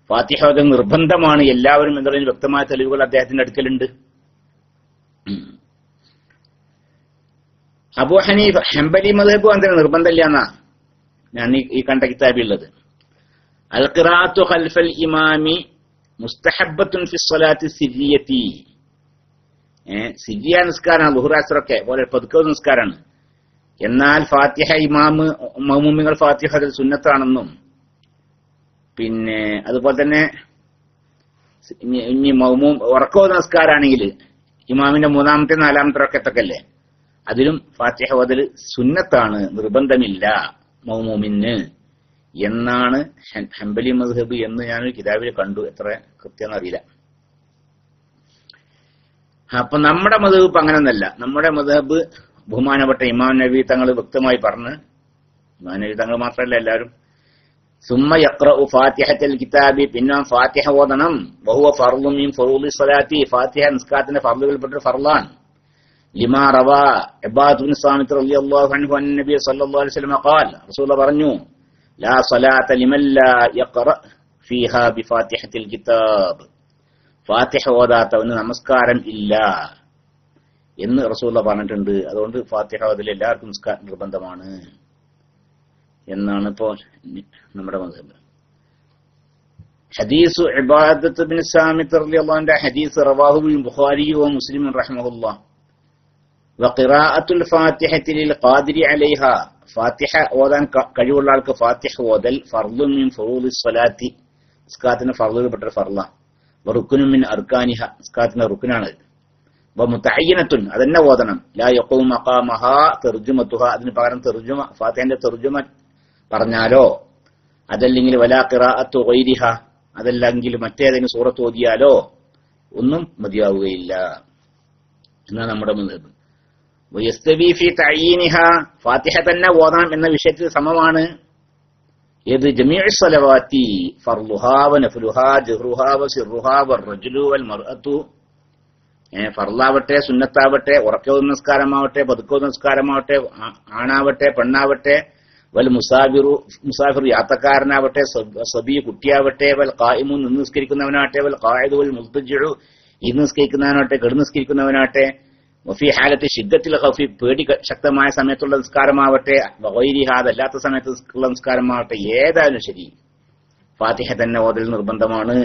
ഫാത്തിഹ അത് നിർബന്ധമാണ് എല്ലാവരും എന്നതിന് വ്യക്തമായ തെളിവുകൾ അദ്ദേഹത്തിന്റെ അടുക്കലുണ്ട്. അബൂ ഹനീഫ ഹംബലി മദ്ഹബ് അങ്ങനെ നിർബന്ധമില്ല എന്നാ ഞാൻ ഈ കണ്ട കിതാബിലുള്ളത്. അൽ ഖിറാഅത്തു ഖൽഫൽ ഇമാമി മുസ്തഹബ്ബത്തുൻ ഫി സ്വലാത്തി സിരിയത്തി. സിരിയ നിസ്കാരമാണ്, ളുഹ്ർ അസ്റൊക്കെ പോലെ പതുക്കെ നിസ്കാരമാണ്. എന്നാൽ ഫാത്തിഹ ഇമാമ് മഅ്മൂമികൾ ഫാത്തിഹ അതിൽ സുന്നത്താണെന്നും, പിന്നെ അതുപോലെ തന്നെ ഇനി മഅ്മൂം ഉറക്കോ നിസ്കാരാണെങ്കിൽ ഇമാമിന്റെ മൂന്നാമത്തെ നാലാമത്തെ റക്അത്തൊക്കെ അല്ലേ, അതിലും ഫാത്തിഹ ഓതൽ സുന്നത്താണ്, നിർബന്ധമില്ല മഅ്മൂമിന് എന്നാണ് ഹംബലി മദ്ഹബ് എന്ന് ഞാനൊരു കിതാബിൽ കണ്ടു. എത്ര കൃത്യമെന്ന് അറിയില്ല. അപ്പൊ നമ്മുടെ മദ്ഹബ് ഇപ്പൊ അങ്ങനെയൊന്നല്ല. നമ്മുടെ മദ്ഹബ് ബഹുമാനപ്പെട്ട ഇമാം നബി തങ്ങൾ വ്യക്തമായി പറഞ്ഞ്, ഇമാം നബി തങ്ങൾ മാത്രമല്ല എല്ലാവരും, സുമ്മ യഖ്റഉ ഫാത്തിഹത്തുൽ കിതാബി, പിന്നെ ഫാത്തിഹ ഓതണം, വഹുവ ഫർളുൻ മിൻ ഫുറൂളി സ്വലാത്തി, ഫാത്തിഹ നിസ്കാരത്തിന്റെ ഫർളുകളിൽപ്പെട്ട ഫർളാൻ. ലിമാ റവാ ഇബാദ് ഇബ്നു സാമിത്ത് റളിയല്ലാഹു അൻഹു അൻ നബി സല്ലല്ലാഹു അലൈഹി വസല്ലം ഖാൽ, റസൂലുള്ളാഹി പറഞ്ഞു, ലാ സ്വലാത്ത ലിമൻ ലാ യഖ്റ ഫീഹാ ബിഫാത്തിഹത്തിൽ കിതാബ്, ഫാത്തിഹ ഓതാത്തവന് നമസ്കാരം ഇല്ല എന്ന് റസൂലുള്ളാഹി പറഞ്ഞിട്ടുണ്ട്. അതുകൊണ്ട് ഫാത്തിഹ ഓതൽ എല്ലാവർക്കും നിസ്കാരം നിർബന്ധമാണ് എന്നാണ് ഇപ്പോ നമ്മുടെ മദ്ഹബ്. ഹദീസു ഇബാദത്ത് ഇബ്നു സാമിത്ത് റളിയല്ലാഹു അൻഹു ഹദീസ് റവാഹു ബുഖാരി വ മുസ്ലിം റഹിമഹുല്ലാഹ്. വഖിറാഅത്തുൽ ഫാത്തിഹത്തി ലിൽ ഖാദിരി അലൈഹ, ഫാത്തിഹ ഓതാൻ കഴിവുള്ള ആൾക്ക് ഫാത്തിഹ ഓതൽ ഫർളുൻ മിൻ ഫുറൂളിസ് സ്വലാത്തി, നിസ്കാരത്തിന്റെ ഫർളുകളിൽപ്പെട്ട ഫർളാ. വറുക്കുനും മിൻ അർക്കാനിഹ, നിസ്കാരത്തിന്റെ റുക്കുനാണ്. മുതഅയ്യിനത്തുൻ, അതെന്നെ ഓതണം. ലാ യഖൂമു മഖാമഹാ തർജുമതുഹാ, അതിന് പകരം തർജുമ ഫാത്തിഹന്റെ തർജുമ പറഞ്ഞാലോ, അതല്ലെങ്കിൽ വലാ ഖിറാഅത്തു ഗൈരിഹ, അതല്ലെങ്കിൽ മറ്റേതെങ്കിലും സൂറത്ത് ഓതിയാലോ ഒന്നും മതിയാവുകയില്ല എന്നാണ് നമ്മുടെ മദ്ഹബ്. വയസ്തവി ഫി തഅയ്യിനിഹ, ഫാത്തിഹ തന്നെ ഓതണം എന്ന വിഷയത്തിൽ സമമാണ് ഏത് ജമീഉ സ്വലവാത്തി ഫർളുഹാ വ നഫ്ലുഹാ ജഹ്റുഹാ വ സിർറുഹാ വർ-റജുലു വൽ മർഅതു. ഫർളാവട്ടെ സുന്നത്താവട്ടെ ഉറക്കോ നിസ്കാരമാവട്ടെ പതുക്കോ നിസ്കാരമാവട്ടെ ആണാവട്ടെ പെണ്ണാവട്ടെ, വൽ മുസാഫിർ യാത്രക്കാരനാവട്ടെ, സബി കുട്ടിയാവട്ടെ, വൽ ഖായിമു നിന്ന് നിസ്കരിക്കുന്നവനാവട്ടെ, വൽ ഖായിദു വൽ മുൽതജിഉ ഇന്ന് നിസ്കരിക്കുന്നവനാവട്ടെ കിടന്ന് നിസ്കരിക്കുന്നവനാവട്ടെ, വഫി ഹാലത്തി ശിദ്ദത്തിൽ ഖൗഫി പേടി ശക്തമായ സമയത്തുള്ള നിസ്കാരമാവട്ടെ, വഗൈരിഹ അതല്ലാത്ത സമയത്തുള്ള നിസ്കാരമാവട്ടെ, ഏതായാലും ശരി ഫാത്തിഹ തന്നെ ഓതൽ നിർബന്ധമാണ്.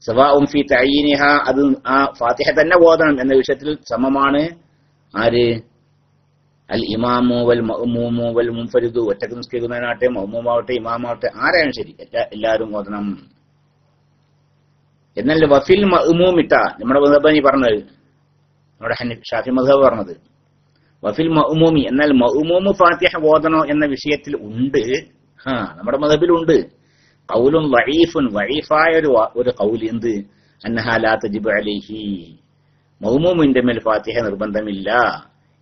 സവാഉൻ ഫി തഅയ്യിനിഹ, അത് ആ ഫാത്തിഹ തന്നെ ഓതണം എന്ന വിഷയത്തിൽ സമമാണ് ആര്? അൽ ഇമാമു വൽ മഅ്മൂമു വൽ മുൻഫരിദു, ഒറ്റക്ക് നിസ്കരിക്കുന്നവനാവട്ടെ മഅ്മൂമാവട്ടെ ഇമാമാവട്ടെ ആരായാലും ശരി എല്ലാവരും ഓതണം. എന്നല്ല വഫിൽ മഅ്മൂമിട്ട, നമ്മുടെ മദ്ഹബ് പറഞ്ഞത്, നമ്മുടെ ഷാഫി മദ്ഹബ് പറഞ്ഞത് വഫിൽ മഅ്മൂമി, എന്നാൽ മഅ്മൂമു ഫാത്തിഹ ഓതണോ എന്ന വിഷയത്തിൽ ഉണ്ട്. നമ്മുടെ മദ്ഹബിലുണ്ട് ഖൗലുൻ വഈഫുൻ, വഈഫായ ഒരു ഖൗൽ, എന്ത്? അന്നഹാ ലാ തജിബു അലൈഹി, മഅ്മൂമിന്റെ മേൽ ഫാത്തിഹ നിർബന്ധമില്ല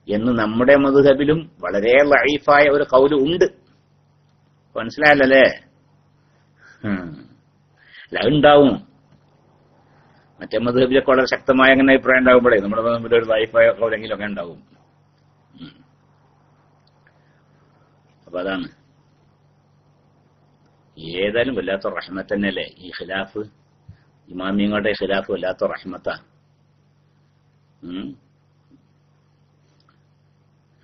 എന്ന് നമ്മുടെ മദ്ഹബിലും വളരെ വഈഫായ ഒരു ഖൗൽ ഉണ്ട്. മനസ്സിലായല്ലേ? ഉണ്ടാവും. മറ്റേ മദ്ഹബിലൊക്കെ വളരെ ശക്തമായ അങ്ങനെ അഭിപ്രായം ഉണ്ടാകുമ്പോഴേ നമ്മുടെ മദ്ഹബിൽ ഒരു വഈഫായ ഖൗലെങ്കിലും ഒക്കെ ഉണ്ടാവും. അപ്പൊ അതാണ്. ഏതായാലും വല്ലാത്ത റഹ്മത്ത് തന്നെയല്ലേ ഈ ഖിലാഫ്, ഇമാമിയങ്ങളുടെ ഖിലാഫ് വല്ലാത്ത റഹ്മത്താ.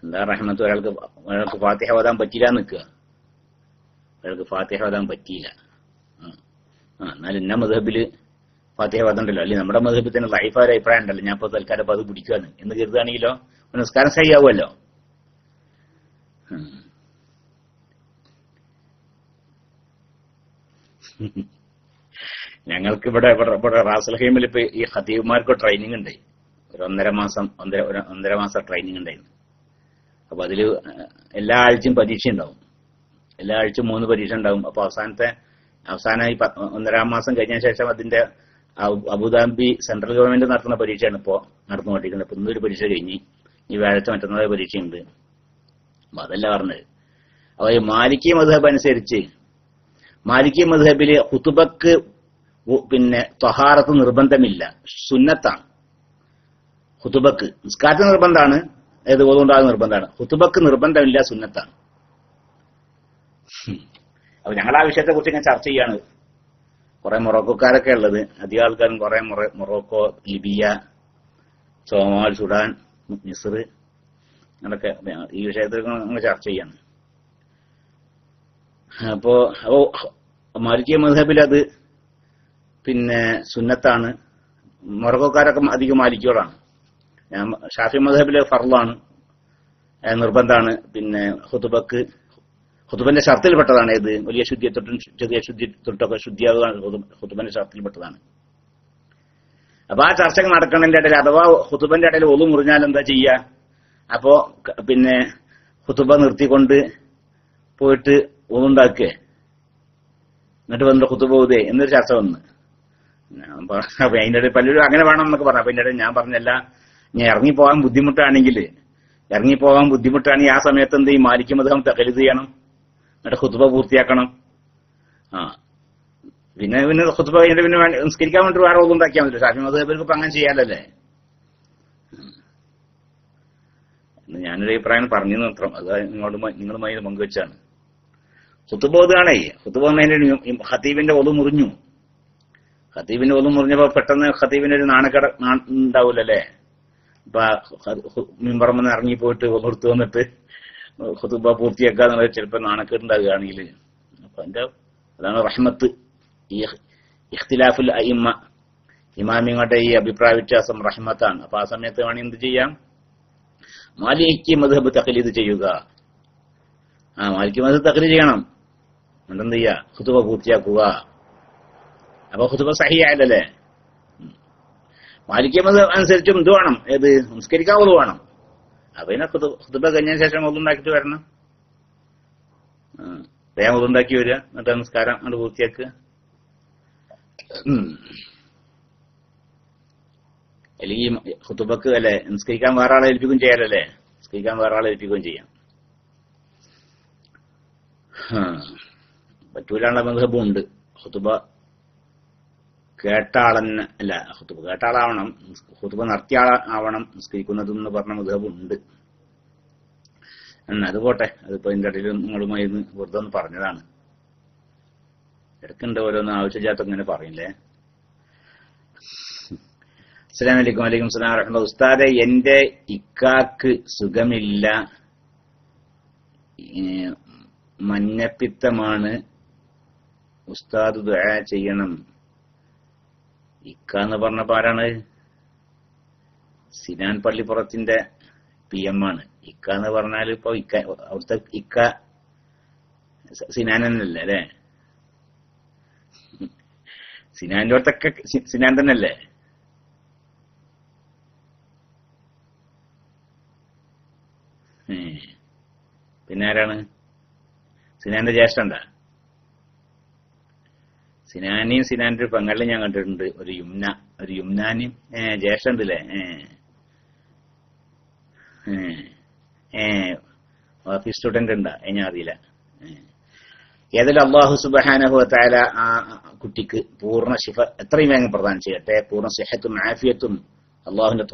എന്താ റഹ്മത്ത്? ഒരാൾക്ക് ഫാത്തിഹ ഓതാൻ പറ്റില്ല നിൽക്കുക, ഒരാൾക്ക് ഫാത്തിഹ ഓതാൻ പറ്റിയില്ല. എന്നാലും ഇന്ന മദ്ഹബില് ഫാത്തിഹ ഓതണ്ടല്ലോ, അല്ലെങ്കിൽ നമ്മുടെ മദ്ഹബിൽ തന്നെ ലൈഫായ അഭിപ്രായം ഉണ്ടല്ലോ, ഞാൻ ഇപ്പൊ തൽക്കാലം അത് പിടിക്കുകയാണ് എന്ന് കരുതുകയാണെങ്കിലോ നിസ്കാരം സഹിയാവുമല്ലോ. ഞങ്ങൾക്ക് ഇവിടെ റാസൽഹൈമിൽ ഇപ്പൊ ഈ ഖതീബുമാർക്ക് ട്രെയിനിങ് ഉണ്ട്. ഒരു ഒന്നര മാസം ട്രെയിനിങ് ഉണ്ടായിരുന്നു. അപ്പൊ അതില് എല്ലാ ആഴ്ചയും പരീക്ഷ ഉണ്ടാവും. എല്ലാ ആഴ്ചയും 3 പരീക്ഷ ഉണ്ടാവും. അപ്പൊ അവസാനം ഈ 1.5 മാസം കഴിഞ്ഞ ശേഷം അതിന്റെ അബുദാബി സെൻട്രൽ ഗവൺമെന്റ് നടത്തുന്ന പരീക്ഷയാണ് ഇപ്പോ നടന്നുകൊണ്ടിരിക്കുന്നത്. ഇപ്പൊ ഇന്നൊരു പരീക്ഷ കഴിഞ്ഞ് ഈ വ്യാഴാഴ്ച മറ്റന്നാളെ പരീക്ഷയുണ്ട്. അപ്പൊ അതല്ല പറഞ്ഞത്. അപ്പൊ ഈ മാലിക്കി മദ്ഹബ് അനുസരിച്ച് മാലിക്കി മദ്ഹബില് ഖുതുബക്ക് പിന്നെ ത്വഹാറത്ത് നിർബന്ധമില്ല, സുന്നത്താണ്. ഖുതുബക്ക് നിസ്കാരത്തിന് നിർബന്ധമാണ്, ഏത് ഓതുകൊണ്ടാകുന്ന നിർബന്ധമാണ്. ഖുതുബക്ക് നിർബന്ധമില്ല, സുന്നത്താണ്. അപ്പൊ ഞങ്ങൾ ആ വിഷയത്തെ കുറിച്ച് ഇങ്ങനെ ചർച്ച ചെയ്യാണ്. കുറെ മൊറോക്കോക്കാരൊക്കെ ഉള്ളത്, അധികം ആൾക്കാരും കുറെ മൊറോക്കോ, ലിബിയ, സോമാൽ, സുഡാൻ, മിസ്ർ, അങ്ങനൊക്കെ ഈ വിഷയത്തിൽ നമ്മൾ ചർച്ച ചെയ്യാണ്. അപ്പോ മാലിക്കി മദ്ഹബിൽ അത് പിന്നെ സുന്നത്താണ്. മൊറോക്കോക്കാരൊക്കെ അധികം മാലിക്കിയോടാണ്. ഷാഫി മദ്ഹബിലെ ഫർളാണ്, നിർബന്ധമാണ്. പിന്നെ ഖുതുബന്റെ ഷർത്തിൽപ്പെട്ടതാണ്. ഏത് വലിയ ശുദ്ധി തൊട്ടും ചെറിയ ശുദ്ധി തൊട്ടൊക്കെ ശുദ്ധിയാവുകയാണ് ഖുതുബന്റെ ഷർത്തിൽപ്പെട്ടതാണ്. അപ്പൊ ആ ചർച്ചകൾ നടക്കുന്നതിന്റെ ഇടയിൽ അഥവാ ഖുതുബന്റെ ഇടയിൽ ഒളു മുറിഞ്ഞാൽ എന്താ ചെയ്യുക? അപ്പോ പിന്നെ ഖുതുബ നിർത്തിക്കൊണ്ട് പോയിട്ട് ഒന്നുണ്ടാക്കുക, എന്നിട്ട് വന്നിട്ട് ഖുതുബ ഓതുക എന്നൊരു ചർച്ച വന്ന്. അപ്പൊ അതിന്റെ ഇടയിൽ പലരും അങ്ങനെ വേണം എന്നൊക്കെ പറഞ്ഞു. അപ്പൊ അതിന്റെ ഇടയിൽ ഞാൻ പറഞ്ഞല്ല, ഞാൻ ഇറങ്ങിപ്പോകാൻ ബുദ്ധിമുട്ടാണെങ്കിൽ ആ സമയത്ത് എന്ത് ഈ മാലിക്കി മദ്ഹബ് തഖ്ലീദ് ചെയ്യണം, എന്നിട്ട് ഖുതുബ പൂർത്തിയാക്കണം. പിന്നെ ഖുതുബ കഴിഞ്ഞിട്ട് പിന്നെ നിസ്കരിക്കാൻ വേണ്ടി വേറെ ഒന്നും ഉണ്ടാക്കിയാൽ മതി. ഷാഫി മദ്ഹബിലേക്ക് ഇപ്പൊ അങ്ങനെ ചെയ്യാലല്ലേ. ഞാനൊരു അഭിപ്രായം പറഞ്ഞു മാത്രം, അത് നിങ്ങളുമായി പങ്കുവെച്ചാണ്. ഖുതുബ ഓതുകയാണേ, ഖുതുബ വന്നതിന്റെ ഖതീബിന്റെ ഒളു മുറിഞ്ഞു. ഖതീബിന്റെ ഒളു മുറിഞ്ഞപ്പോ പെട്ടെന്ന് ഖതീബിന്റെ ഒരു നാണക്കേട് ഉണ്ടാവൂലല്ലേ. ഇപ്പൊ മിമ്പറമെന്ന് ഇറങ്ങിപ്പോയിട്ട് ഒന്നെടുത്ത് വന്നിട്ട് ഖുതുബ പൂർത്തിയാക്കാന്നുള്ളത് ചിലപ്പോ നാണക്കേടുണ്ടാകുകയാണെങ്കിൽ, അപ്പൊ അതാണ് റഹ്മത്ത്. ഈ ഇഖ്തിലാഫുൽ അഇമ്മ, ഇമാമിങ്ങളുടെ ഈ അഭിപ്രായ വ്യത്യാസം റഹ്മത്താണ്. അപ്പൊ ആ സമയത്ത് വേണമെങ്കിൽ എന്ത് ചെയ്യാം? മാലിക്കി മദ്ഹബ് തഖ്ലീദ് ചെയ്യുക. മാലിക്കി മദ്ഹബ് തഖ്ലീദ് ചെയ്യണം, എന്തെന്ത് ചെയ്യാ? ഖുതുബ പൂർത്തിയാക്കുക. അപ്പൊ ഖുതുബ സഹിയായല്ലേ. മാലിക്കി മദ്ഹബ് അനുസരിച്ചും ഇത് വേണം, ഏത് നിസ്കരിക്കാവുന്നത് വേണം. അപ്പൊ പിന്നെ ഖുതുബ കഴിഞ്ഞ ശേഷം ഒന്നുണ്ടാക്കിട്ട് വരണം. വേഗം ഒന്നുണ്ടാക്കി വരിക, എന്നിട്ട് നമസ്കാരം അങ്ങോട്ട് പൂർത്തിയാക്കുക. അല്ലെങ്കിൽ ഖുതുബക്ക് അല്ലെ നിസ്കരിക്കാൻ വേറെ ആളെ ഏൽപ്പിക്കുകയും ചെയ്യാലല്ലേ. നിസ്കരിക്കാൻ വേറെ ആളെ ഏൽപ്പിക്കുകയും ചെയ്യാം. പറ്റൂലാനുള്ള മദ്ഹബും ഉണ്ട്. ഖുതുബ കേട്ടാളെന്നെ അല്ല, ഖുതുബ കേട്ടാളാവണം, ഖുതുബ നടത്തിയ ആവണം നിസ്കരിക്കുന്നതെന്ന് പറഞ്ഞ മദ്ഹബുണ്ട്. അത് പോട്ടെ, അതിപ്പോ ഇതിന്റെ ഇടയിൽ നിങ്ങളുമായി വെറുതെ ഒന്ന് പറഞ്ഞതാണ്. ഇടയ്ക്കുണ്ട് ഓരോന്ന് ആവശ്യമില്ലാത്ത ഇങ്ങനെ പറയില്ലേ. അസ്സലാമു അലൈക്കും. വലൈക്കും സലാം വറഹ്മത്തുള്ളാഹി. ഉസ്താദെ, എന്റെ ഇക്കാക്ക് സുഖമില്ല, മഞ്ഞപ്പിത്തമാണ്, ഉസ്താദ് ദുആ ചെയ്യണം. ഇക്ക എന്ന് പറഞ്ഞപ്പോ ആരാണ്? സിനാൻ പള്ളിപ്പുറത്തിന്റെ PM ആണ്. ഇക്ക എന്ന് പറഞ്ഞാൽ ഇപ്പൊ അവിടുത്തെ ഇക്ക സിനാൻ തന്നെയല്ലേ അല്ലെ? സിനാന്റെ അടുത്തൊക്കെ സിനാൻ തന്നെയല്ലേ? പിന്നെ ആരാണ്? സിനാന്റെ ജ്യേഷ്ഠണ്ടാ? സിനാനിയും സിനാന്റെ ഒരു പെങ്ങളിലും ഞാൻ കണ്ടിട്ടുണ്ട്, ഒരു യുംനാനിയും ജ്യേഷ്ഠണ്ടല്ലേ. ഓഫീസ് സ്റ്റുഡന്റ് ഉണ്ടാ? ഞാൻ അറിയില്ല. ഏതായാലും അല്ലാഹു സുബ്ഹാനഹു വ തആല ആ കുട്ടിക്ക് പൂർണ്ണ ശിഫ എത്രയും വേഗം പ്രദാനം ചെയ്യട്ടെ. പൂർണ്ണ സിഹത്തും ആഫിയത്തും അള്ളാഹുവിന്റെ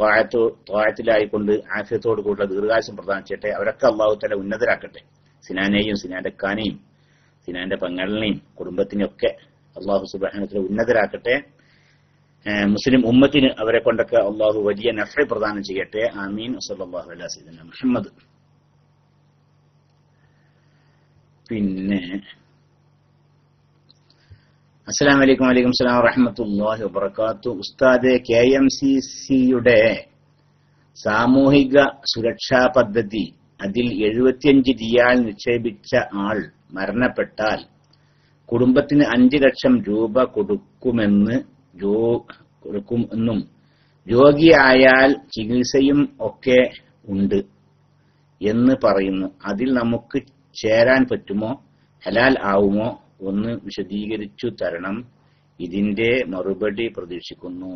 ത്വാഅത്തിലായിക്കൊണ്ട് ആഫിയത്തോട് കൂടിയുള്ള ദീർഘായുസ്സും പ്രദാനം ചെയ്യട്ടെ. അവരൊക്കെ അള്ളാഹു തആല ഉന്നതരാക്കട്ടെ. സിനാനെയും സിനാന്റെ ഖാനെയും സിനാന്റെ പെങ്ങളിനെയും കുടുംബത്തിനെയും ഒക്കെ അള്ളാഹു സുബ്ഹാനഹു വ തആല ഉന്നതരാക്കട്ടെ. മുസ്ലിം ഉമ്മത്തിന് അവരെ കൊണ്ടൊക്കെ അള്ളാഹു വലിയ നഫ്അ പ്രദാനം ചെയ്യട്ടെ. ആമീൻ. സല്ലല്ലാഹു അലാ സയ്യിദിനാ മുഹമ്മദ്. പിന്നെ അസ്സലാമു അലൈക്കും. വലൈക്കും സലാം വറഹ്മത്തുള്ളാഹി വബറകാതുഹു. ഉസ്താദെ, KMCCയുടെ സാമൂഹിക സുരക്ഷാ പദ്ധതി അതിൽ 75 റിയാൽ നിക്ഷേപിച്ച ആൾ മരണപ്പെട്ടാൽ കുടുംബത്തിന് 5 ലക്ഷം രൂപ കൊടുക്കുമെന്നും രോഗിയായാൽ ചികിത്സയും ഒക്കെ ഉണ്ട് എന്ന് പറയുന്നു. അതിൽ നമുക്ക് ചേരാൻ പറ്റുമോ? ഹലാൽ ആവുമോ? ഒന്ന് വിശദീകരിച്ചു തരണം. ഇതിന്റെ മറുപടി പ്രതീക്ഷിക്കുന്നു.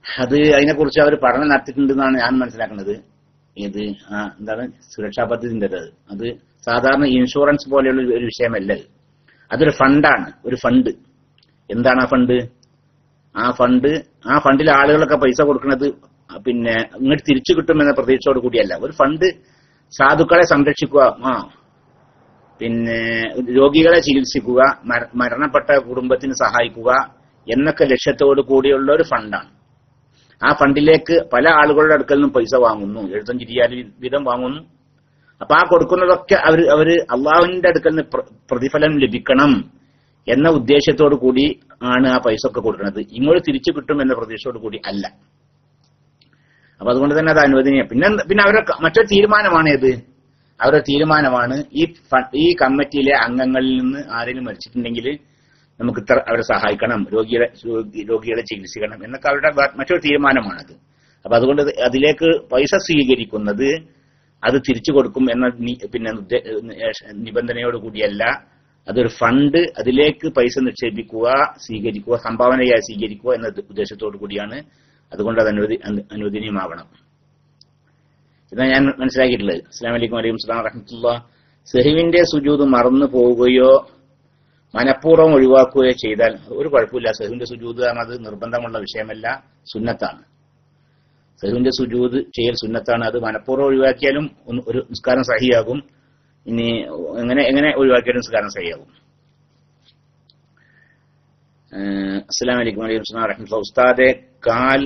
അതിനെക്കുറിച്ച് അവർ പഠനം നടത്തിയിട്ടുണ്ടെന്നാണ് ഞാൻ മനസ്സിലാക്കുന്നത്. എന്താണ് സുരക്ഷാ പദ്ധതിന്റെ അത് സാധാരണ ഇൻഷുറൻസ് പോലെയുള്ള ഒരു വിഷയമല്ല. അതൊരു ഫണ്ടാണ്. ഒരു ഫണ്ട്. എന്താണ് ആ ഫണ്ടിൽ ആളുകളൊക്കെ പൈസ കൊടുക്കുന്നത് പിന്നെ ഇങ്ങോട്ട് തിരിച്ചു കിട്ടുമെന്ന പ്രതീക്ഷയോട് കൂടിയല്ല. ഒരു ഫണ്ട് സാധുക്കളെ സംരക്ഷിക്കുക, പിന്നെ രോഗികളെ ചികിത്സിക്കുക, മരണപ്പെട്ട കുടുംബത്തിന് സഹായിക്കുക എന്നൊക്കെ ലക്ഷ്യത്തോടു കൂടിയുള്ള ഒരു ഫണ്ടാണ്. ആ ഫണ്ടിലേക്ക് പല ആളുകളുടെ അടുക്കൽ നിന്നും പൈസ വാങ്ങുന്നു, 75 റിയാൽ വീതം വാങ്ങുന്നു. അപ്പൊ ആ കൊടുക്കുന്നതൊക്കെ അവര് അള്ളാഹുവിന്റെ അടുക്കൽ നിന്ന് പ്രതിഫലം ലഭിക്കണം എന്ന ഉദ്ദേശത്തോടു കൂടി ആണ് ആ പൈസ ഒക്കെ കൊടുക്കുന്നത്. ഇങ്ങോട്ട് തിരിച്ചു കിട്ടും എന്ന പ്രതീക്ഷയോട് കൂടി അല്ല. അപ്പൊ അതുകൊണ്ട് തന്നെ അത് അനുവദനീയം. പിന്നെ അവരുടെ മറ്റൊരു തീരുമാനമാണ് അവരുടെ തീരുമാനമാണ് ഈ കമ്മിറ്റിയിലെ അംഗങ്ങളിൽ നിന്ന് ആരെങ്കിലും മരിച്ചിട്ടുണ്ടെങ്കിൽ നമുക്ക് ഇത്ര അവരെ സഹായിക്കണം, രോഗികളെ ചികിത്സിക്കണം എന്നൊക്കെ അവരുടെ മറ്റൊരു തീരുമാനമാണത്. അപ്പൊ അതുകൊണ്ട് അതിലേക്ക് പൈസ സ്വീകരിക്കുന്നത് അത് തിരിച്ചു കൊടുക്കും എന്ന നിബന്ധനയോട് കൂടിയല്ല. അതൊരു ഫണ്ട്, അതിലേക്ക് പൈസ നിക്ഷേപിക്കുക, സ്വീകരിക്കുക, സംഭാവനയായി സ്വീകരിക്കുക എന്ന ഉദ്ദേശത്തോടു കൂടിയാണ്. അതുകൊണ്ട് അത് അനുവദനീയമാവണം. ഇതാണ് ഞാൻ മനസ്സിലാക്കിയിട്ടുള്ളത്. അസ്സലാമു അലൈക്കും വറഹ്മത്തുള്ളാഹി വബറകാതുഹു. സഹ്വിന്റെ സുജൂദ് മറന്നു പോവുകയോ മനഃപൂർവ്വം ഒഴിവാക്കുകയോ ചെയ്താൽ ഒരു കുഴപ്പമില്ല. സഹ്വിന്റെ സുജൂദ് അത് നിർബന്ധമുള്ള വിഷയമല്ല, സുന്നത്താണ്. സഹ്വിന്റെ സുജൂദ് ചെയ്യൽ സുന്നത്താണ്. അത് മനഃപൂർവ്വം ഒഴിവാക്കിയാലും ഒരു നിസ്കാരം സഹിയാകും. ഇനി എങ്ങനെ ഒഴിവാക്കിയാലും നിസ്കാരം സഹിയാകും. അസ്സലാമു അലൈക്കും വറഹ്മത്തുള്ളാഹി വബറകാതുഹു. ഉസ്താദെ, കാൽ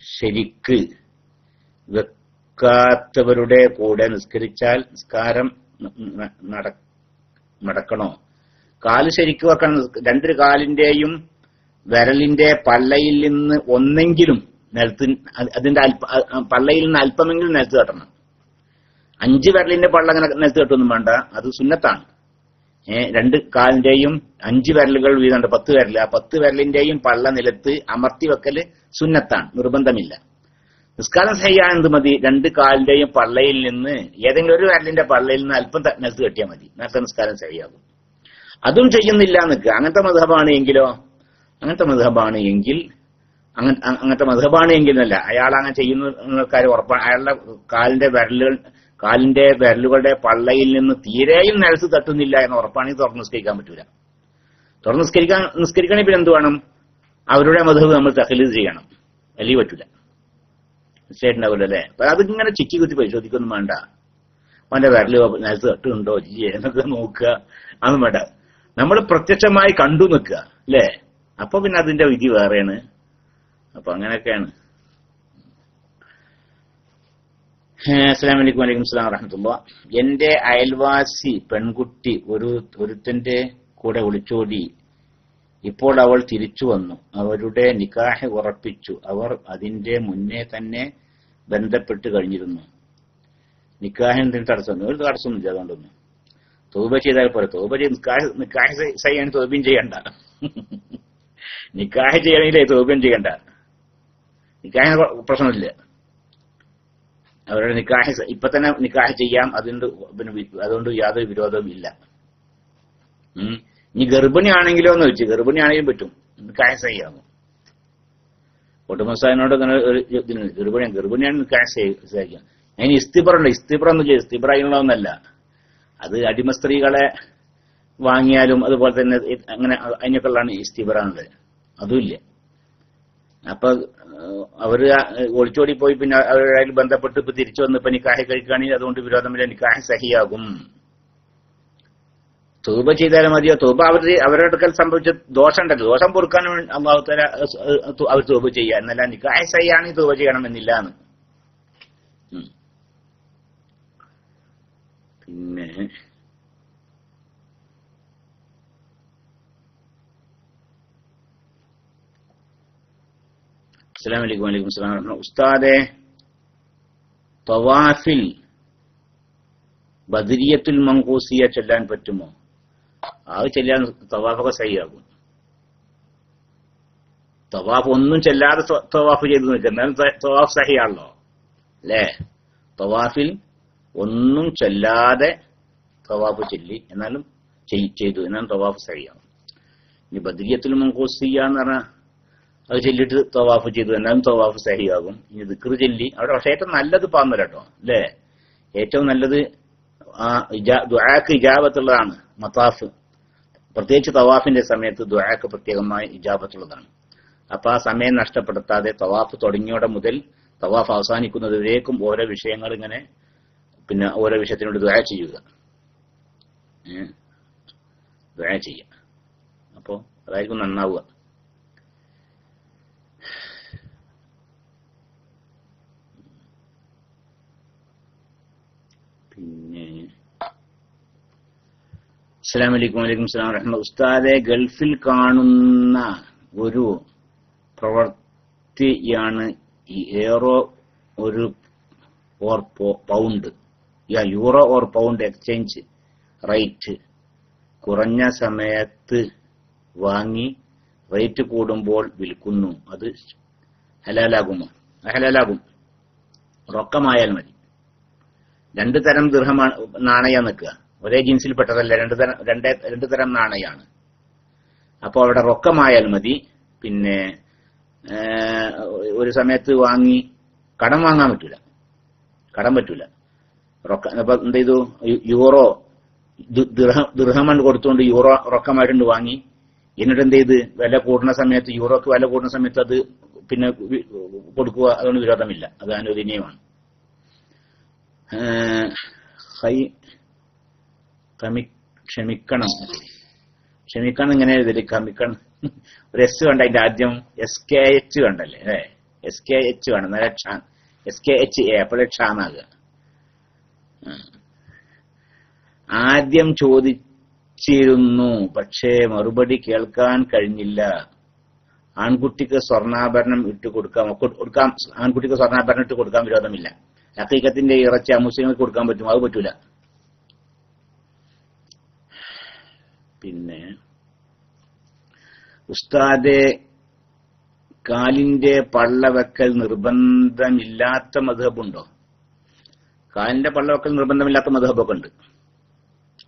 ശരിക്ക് വെക്കാത്തവരുടെ കൂടെ നിസ്കരിച്ചാൽ നിസ്കാരം നടക്കണോ? കാല് ശരിക്ക് വെക്കണം. 2 കാലിന്റെയും വിരലിന്റെ പള്ളയിൽ നിന്ന് ഒന്നെങ്കിലും അതിന്റെ പള്ളയിൽ നിന്ന് അല്പമെങ്കിലും നിലത്ത് തട്ടണം. 5 വിരലിന്റെ പള്ള അങ്ങനെ നിലത്ത് തട്ടൊന്നും വേണ്ട, അത് സുന്നത്താണ്. 2 കാലിന്റെയും 5 വിരലുകൾ വീതമുണ്ട്, 10 വിരൽ. ആ 10 വിരലിന്റെയും പള്ള നിലത്ത് അമർത്തി വെക്കല് സുന്നത്താണ്, നിർബന്ധമില്ല. നിസ്കാരം ചെയ്യാനെന്ത് മതി? 2 കാലിന്റെയും പള്ളയിൽ നിന്ന് ഏതെങ്കിലും ഒരു വിരലിന്റെ പള്ളയിൽ നിന്ന് അല്പം നിലത്ത് കെട്ടിയാൽ മതി, നേരത്തെ നിസ്കാരം ശരിയാകും. അതും ചെയ്യുന്നില്ല നിൽക്കുക. അങ്ങനത്തെ മദ്ഹബാണ് എങ്കിലല്ല, അയാൾ അങ്ങനെ ചെയ്യുന്ന കാര്യം ഉറപ്പാണ്. അയാളുടെ കാലിന്റെ വിരലുകളുടെ പള്ളയിൽ നിന്ന് തീരെയും നിലത്ത് തട്ടുന്നില്ല എന്ന് ഉറപ്പാണെങ്കിൽ തുറന്ന് നിസ്കരിക്കാൻ പറ്റൂല. തുറന്ന് നിസ്കരിക്കണമെങ്കിൽ പിന്നെ എന്ത് വേണം? അവരുടെ മദ്ഹബ് നമ്മൾ തഖ്ലീദ് ചെയ്യണം, അല്ലെങ്കിൽ പറ്റൂല. മനസ്സിലായിട്ടുണ്ടാവില്ല അല്ലേ? അപ്പൊ അതിങ്ങനെ ചിക്കി കുത്തി പരിശോധിക്കൊന്നും വേണ്ട. അവന്റെ വിരല് നിലത്ത് തട്ടുന്നുണ്ടോ ഇല്ലേ എന്നൊക്കെ നോക്കുക, അതൊന്നും വേണ്ട. നമ്മൾ പ്രത്യക്ഷമായി കണ്ടു നിൽക്കുക അല്ലേ? അപ്പൊ പിന്നെ അതിന്റെ വിധി വേറെയാണ്. അപ്പൊ അങ്ങനെയൊക്കെയാണ്. അസ്സലാമു അലൈക്കും വറഹ്മത്തുള്ളാഹി വബറകാതുഹു. എന്റെ അയൽവാസി പെൺകുട്ടി ഒരുത്തന്റെ കൂടെ ഒളിച്ചോടി. ഇപ്പോൾ അവൾ തിരിച്ചു വന്നു. അവരുടെ നിക്കാഹ് ഉറപ്പിച്ചു. അവർ അതിന്റെ മുന്നേ തന്നെ ബന്ധപ്പെട്ട് കഴിഞ്ഞിരുന്നു. നിക്കാഹിന് തടസ്സമൊന്നും ഒരു തടസ്സമൊന്നുമില്ല. അതുകൊണ്ടൊന്നും തൗബ ചെയ്താൽ പോലെ തൗബ ചെയ്ത് നിക്കാഹ് ചെയ്യാൻ തൗബയും ചെയ്യണ്ട. നിക്കാഹ് ചെയ്യണമെങ്കിലേ തൗബയും ചെയ്യണ്ട. നിക്കാഹിന് പ്രശ്നമില്ല. അവരുടെ നിക്കാഹ് ഇപ്പൊ തന്നെ നിക്കാഹ് ചെയ്യാം. അതുകൊണ്ട് യാതൊരു വിരോധവും ഇല്ല. ഇനി ഗർഭിണിയാണെങ്കിലോ എന്ന് വെച്ച്, ഗർഭിണിയാണെങ്കിലും പറ്റും, നിക്കാഹ് ചെയ്യാമോ? ഒട്ടുമസാനോട് അങ്ങനെ ഒരു ഗർഭിണിയാണ് നിക്കാഹ് ചെയ്യാം. അതിന് ഇസ്തിബറുണ്ട്. ഇസ്തിബറൊന്നും ചെയ്യും. ഇസ്തിബറ അതിനുള്ളതൊന്നല്ല. അത് അടിമ സ്ത്രീകളെ വാങ്ങിയാലും അതുപോലെ തന്നെ അങ്ങനെ അതിനൊക്കെയുള്ളതാണ് ഇസ്തിബറാണുള്ളത്. അതുമില്ല. അപ്പൊ അവര് ഒളിച്ചോടി പോയി പിന്നെ അവരുടെ ബന്ധപ്പെട്ട് ഇപ്പൊ തിരിച്ചു വന്ന് ഇപ്പൊ നിക്കാഹ് കഴിക്കുകയാണെങ്കിൽ അതുകൊണ്ട് വിരോധമില്ല, നിക്കാഹ് സഹിയാകും. തൗബ ചെയ്താലും മതിയോ? തൗബ അവരുടെ അടുക്കൽ സംഭവിച്ച ദോഷം ഉണ്ടല്ലോ, ദോഷം പൊറുക്കാൻ അല്ലാഹു തആല അവർ തൗബ ചെയ്യുക എന്നല്ല, നിക്കാഹ് സഹിയാണെങ്കിൽ തൗബ ചെയ്യണമെന്നില്ല എന്ന്. പിന്നെ അസ്സലാമു അലൈക്കും വലൈക്കും സ്സലാം. ഉസ്താദെ, തവാഫിൽ ബദരിയത്തുൽ മൻഖൂസിയ ചൊല്ലാൻ പറ്റുമോ? അത് ചെല്ലാൻ തവാഫൊക്കെ സഹിയാകും. തവാഫ് ഒന്നും ചെല്ലാതെ തവാഫ് ചെയ്തു നിൽക്കുക, എന്നാലും തവാഫ് സഹിയാണല്ലോ അല്ലേ? തവാഫിൽ ഒന്നും ചെല്ലാതെ തവാഫ് ചൊല്ലി എന്നാലും ചെയ്തു എന്നാലും തവാഫ് സഹിയാകും. ഇനി ബദരിയത്തുൽ മൻഖൂസിയ എന്ന് പറഞ്ഞാൽ അത് ചൊല്ലിട്ട് തവാഫ് ചെയ്തു എന്നാലും തവാഫ് സഹിയാകും. ഇനി ദിക്ർ ചൊല്ലി അവിടെ പക്ഷേ ഏറ്റവും നല്ലത് പാന്നല്ല കേട്ടോ അല്ലേ? ഏറ്റവും നല്ലത് ദുആക്ക് ഇജാബത്തുള്ളതാണ് മതാഫ്. പ്രത്യേകിച്ച് തവാഫിന്റെ സമയത്ത് ദുആക്ക് പ്രത്യേകമായി ഇജാബത്തുള്ളതാണ്. അപ്പൊ ആ സമയം നഷ്ടപ്പെടുത്താതെ തവാഫ് തുടങ്ങിയോടെ മുതൽ തവാഫ് അവസാനിക്കുന്നതിലേക്കും ഓരോ വിഷയങ്ങൾ ഇങ്ങനെ പിന്നെ ഓരോ വിഷയത്തിനോട് ദുആ ചെയ്യുക, ദുആ ചെയ്യുക. അപ്പോ അതായിരിക്കും നന്നാവുക. പിന്നെ അസ്സലാമു അലൈക്കും. വലൈക്കും സ്സലാം വറഹ്മത്തുള്ളാഹി. ഉസ്താദെ, ഗൾഫിൽ കാണുന്ന ഒരു പ്രവൃത്തിയാണ് യൂറോ ഒരു or pound euro or pound exchange rate കുറഞ്ഞ സമയത്ത് വാങ്ങി റേറ്റ് കൂടുമ്പോൾ വിൽക്കുന്നു. അത് ഹലാലാകുമോ? ഹലാലാകും. റൊക്കമായാൽ മതി. രണ്ടു തരം ദിർഹമാണ് നാണയം നിൽക്കുക, ഒരേ ജിൻസിൽ പെട്ടതല്ല, രണ്ട് തരം നാണയാണ്. അപ്പൊ അവിടെ റൊക്കമായാൽ മതി. പിന്നെ ഒരു സമയത്ത് വാങ്ങി കടം വാങ്ങാൻ പറ്റൂല, കടം പറ്റൂല. അപ്പൊ എന്ത് ചെയ്തു? യൂറോ ദിർഹമണ്ട് കൊടുത്തുകൊണ്ട് യൂറോ റൊക്കമായിട്ടുണ്ട് വാങ്ങി. എന്നിട്ട് എന്ത് ചെയ്ത് വില കൂടുന്ന സമയത്ത്, യൂറോക്ക് വില കൂടുന്ന സമയത്ത് അത് പിന്നെ കൊടുക്കുക, അതുകൊണ്ട് വിരോധമില്ല, അത് അനുവദനീയമാണ്. ക്ഷമിക്കണം ഇങ്ങനെ എഴുതി ക്ഷമിക്കണം. ഒരു എസ് വേണ്ട, അതിന്റെ ആദ്യം SKH വേണ്ടല്ലേ? SKH വേണം, നല്ല SKHA, അപ്പോഴേ ക്ഷാനാകുക. ആദ്യം ചോദിച്ചിരുന്നു, പക്ഷേ മറുപടി കേൾക്കാൻ കഴിഞ്ഞില്ല. ആൺകുട്ടിക്ക് സ്വർണ്ണാഭരണം ഇട്ട് കൊടുക്കാം, ആൺകുട്ടിക്ക് സ്വർണ്ണാഭരണം ഇട്ട് കൊടുക്കാൻ വിരോധമില്ല. ഹഖീഖത്തിന്റെ ഇറച്ചി മുസ്ലിങ്ങൾക്ക് കൊടുക്കാൻ പറ്റും? അത് പറ്റൂല. പിന്നെ ഉസ്താദെ, കാലിന്റെ പള്ള വെക്കൽ നിർബന്ധമില്ലാത്ത മദ്ഹബുണ്ടോ? കാലിന്റെ പള്ള വെക്കൽ നിർബന്ധമില്ലാത്ത മദ്ഹബൊക്കെ ഉണ്ട്,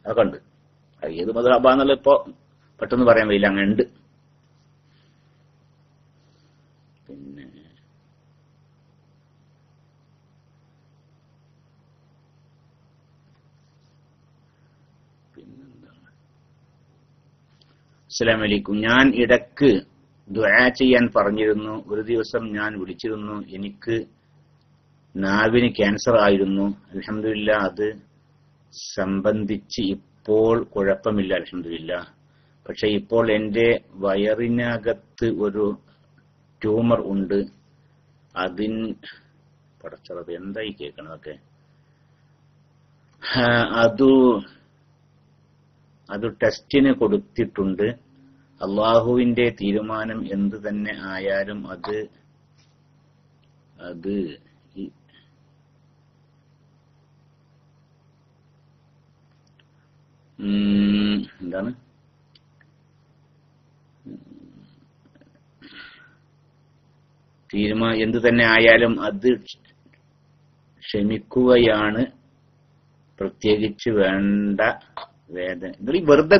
അതൊക്കെ ഉണ്ട്. ഏത് മദ്ഹബാന്നുള്ള ഇപ്പോ പെട്ടെന്ന് പറയാൻ കഴിയില്ല, അങ്ങനെ ഉണ്ട്. പിന്നെ പിന്നെന്താണ്? അസ്സലാമു അലൈക്കും. ഞാൻ ഇടക്ക് ദുആ ചെയ്യാൻ പറഞ്ഞിരുന്നു. ഒരു ദിവസം ഞാൻ വിളിച്ചിരുന്നു. എനിക്ക് നാവിന് ക്യാൻസർ ആയിരുന്നു. അൽഹംദുലില്ലാഹ് അത് സംബന്ധിച്ച് ഇപ്പോൾ കുഴപ്പമില്ല, അൽഹംദുലില്ലാഹ്. പക്ഷെ ഇപ്പോൾ എന്റെ വയറിനകത്ത് ഒരു ട്യൂമർ ഉണ്ട്. പടച്ചറത് എന്തായി കേൾക്കണതൊക്കെ? അത് ടെസ്റ്റിന് കൊടുത്തിട്ടുണ്ട്. അള്ളാഹുവിന്റെ തീരുമാനം എന്ത് തന്നെ ആയാലും അത് എന്താണ് എന്തു തന്നെ ആയാലും അത് ക്ഷമിക്കുകയാണ്, പ്രത്യേകിച്ച് വേണ്ട വേദന. ഇത് വെറുതെ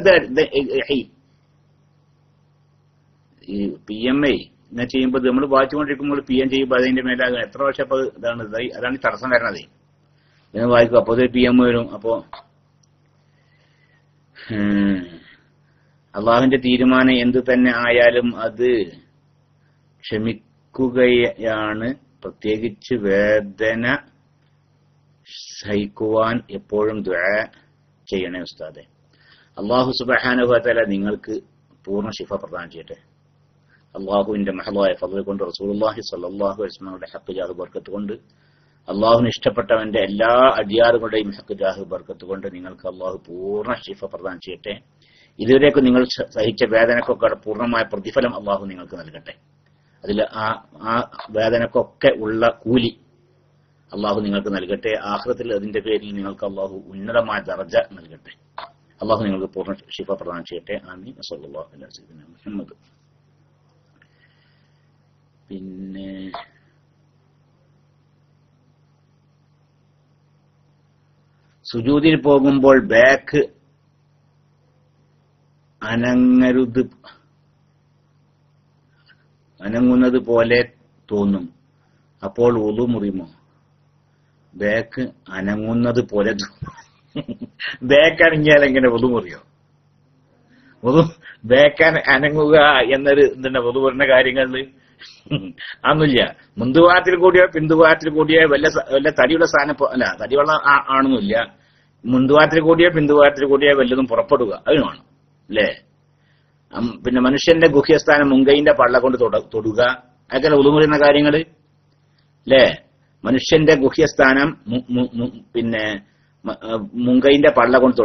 ഈ PMA ഇങ്ങനെ ചെയ്യുമ്പോൾ നമ്മൾ വായിച്ചുകൊണ്ടിരിക്കുമ്പോൾ PM ചെയ്യുമ്പോൾ അതിന്റെ മേലെ എത്ര വർഷം അപ്പൊ അതാണ് തടസ്സം വരണത്. ഇങ്ങനെ വായിക്കും, അപ്പൊ PM വരും. അപ്പോ അള്ളാഹുവിന്റെ തീരുമാനം എന്തു തന്നെ ആയാലും അത് ക്ഷമിക്കുകയാണ്, പ്രത്യേകിച്ച് വേദന സഹിക്കുവാൻ എപ്പോഴും ദുആ ചെയ്യണേ ഉസ്താദെ. അള്ളാഹു സുബ്ഹാനഹു വ തആല നിങ്ങൾക്ക് പൂർണ്ണ ശിഫ പ്രദാനം ചെയ്യട്ടെ. അള്ളാഹുവിന്റെ മഹളായ ഫضൽ കൊണ്ട്, റസൂലുള്ളാഹി സ്വല്ലല്ലാഹു അലൈഹി വസല്ലമയുടെ ഹഖ് ജാഹ് ബർക്കത്ത് കൊണ്ട്, അള്ളാഹുവിന് ഇഷ്ടപ്പെട്ടവന്റെ എല്ലാ അടിയാറുകളുടെയും ഹഖ് ജാഹ് ബർക്കത്ത് കൊണ്ട് നിങ്ങൾക്ക് അള്ളാഹു പൂർണ്ണ ശിഫ പ്രദാനം ചെയ്യട്ടെ. ഇതുവരേക്ക് നിങ്ങൾ സഹിച്ച വേദനക്കൊക്കെ പൂർണ്ണമായ പ്രതിഫലം അള്ളാഹു നിങ്ങൾക്ക് നൽകട്ടെ. അതിൽ ആ വേദനക്കൊക്കെ ഉള്ള കൂലി അള്ളാഹു നിങ്ങൾക്ക് നൽകട്ടെ. ആഖിറത്തിൽ അതിന്റെ പേരിൽ നിങ്ങൾക്ക് അള്ളാഹു ഉന്നതമായ ദർജ നൽകട്ടെ. അള്ളാഹു നിങ്ങൾക്ക് പൂർണ്ണ ശിഫ പ്രദാനം ചെയ്യട്ടെ. ആമീൻ. സല്ലല്ലാഹു അലൈഹി വസല്ലം മുഹമ്മദ്. പിന്നെ സുജൂദിൽ പോകുമ്പോൾ ബാക്ക് അനങ്ങുന്നത് പോലെ തോന്നും, അപ്പോൾ വുളു മുറിയുമോ? ബാക്ക് അനങ്ങുന്നത് പോലെ ബാക്ക് അനങ്ങിയാൽ എങ്ങനെ വുളു മുറിയോ? ബാക്ക് അനങ്ങുക എന്നൊരു എന്താണ് വുളു മുറിയുന്ന കാര്യങ്ങളിൽ അതൊന്നുമില്ല. മുന്തുഭാഗത്തിൽ കൂടിയോ പിന്തുഭാഗത്തിൽ കൂടിയോ വല്ല തടിയുള്ള സാധനം അല്ല, തടിയുള്ള ആണെന്നില്ല. മുന്തുഭാഗത്തിൽ കൂടിയോ പിന്തുഭാഗത്തിൽ കൂടിയോ വല്ലതും പുറപ്പെടുക അതിനുമാണ് അല്ലേ. പിന്നെ മനുഷ്യന്റെ ഗുഹ്യസ്ഥാനം മുങ്കൈന്റെ പള്ള കൊണ്ട് തൊടുക, അതൊക്കെ ഉളുമുറിയുന്ന കാര്യങ്ങള് അല്ലേ. മനുഷ്യന്റെ ഗുഹ്യസ്ഥാനം പിന്നെ മുങ്കൈന്റെ പള്ള കൊണ്ട്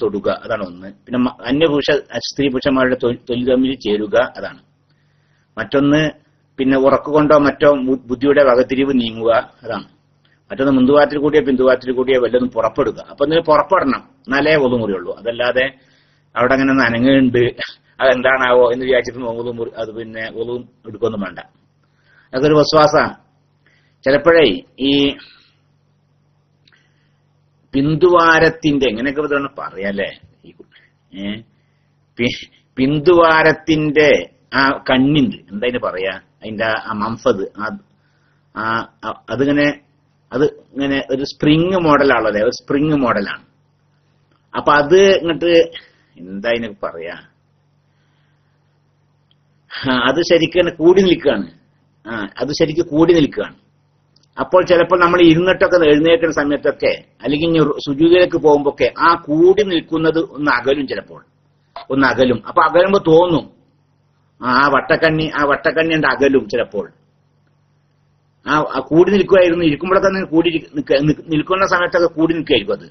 തൊടുക, അതാണ് ഒന്ന്. പിന്നെ അന്യപുരുഷ സ്ത്രീ പുരുഷന്മാരുടെ തൊഴിൽ തമ്മിൽ ചേരുക, അതാണ് മറ്റൊന്ന്. പിന്നെ ഉറക്കുകൊണ്ടോ മറ്റോ ബുദ്ധിയുടെ വകതിരിവ് നീങ്ങുക, അതാണ് മറ്റൊന്ന്. മുന്തുഭാഗത്തിൽ കൂടിയോ പിന്തുഭാഗത്തിൽ കൂടിയോ വല്ലതും പുറപ്പെടുക. അപ്പൊ ഇതിന് പുറപ്പെടണം, എന്നാലേ ഒതുമുറിയുള്ളൂ. അതല്ലാതെ അവിടെ അങ്ങനെ ഒന്ന് അനങ്ങുന്നുണ്ട് അതെന്താണാവോ എന്ന് വിചാരിച്ചിട്ട് അത് പിന്നെ ഒതും എടുക്കൊന്നും വേണ്ട. അതൊക്കെ ഒരു വസ്വാസാണ്. ചിലപ്പോഴേ ഈ പിന്തുവാരത്തിന്റെ എങ്ങനെയൊക്കെ പറയാല്ലേ, പിന്തുവാരത്തിന്റെ ആ കണ്ണിന്റെ എന്താ അതിന് പറയാ, അതിന്റെ ആ മംഫത് അതിങ്ങനെ അത് ഇങ്ങനെ ഒരു സ്പ്രിങ് മോഡലാണല്ലേ, ഒരു സ്പ്രിങ് മോഡലാണ്. അപ്പൊ അത് ഇങ്ങോട്ട് എന്താ അതിനൊക്കെ പറയാ, അത് ശരിക്കും കൂടി നിൽക്കുകയാണ്. അത് ശരിക്കും കൂടി നിൽക്കുകയാണ്. അപ്പോൾ ചിലപ്പോൾ നമ്മൾ ഇരുന്നിട്ടൊക്കെ എഴുന്നേൽക്കുന്ന സമയത്തൊക്കെ അല്ലെങ്കിൽ സുജൂദിലേക്ക് പോകുമ്പോഴൊക്കെ ആ കൂടി നിൽക്കുന്നത് ഒന്ന് അകലും, ചിലപ്പോൾ ഒന്ന് അകലും. അപ്പൊ അകലുമ്പോ തോന്നും ആ വട്ടക്കണ്ണിന്റെ അകലും. ചിലപ്പോൾ ആ കൂടി നിൽക്കുമായിരുന്നു, ഇരിക്കുമ്പോഴൊക്കെ കൂടി നിൽക്കുന്ന സമയത്തൊക്കെ കൂടി നിൽക്കുമായിരിക്കും അത്.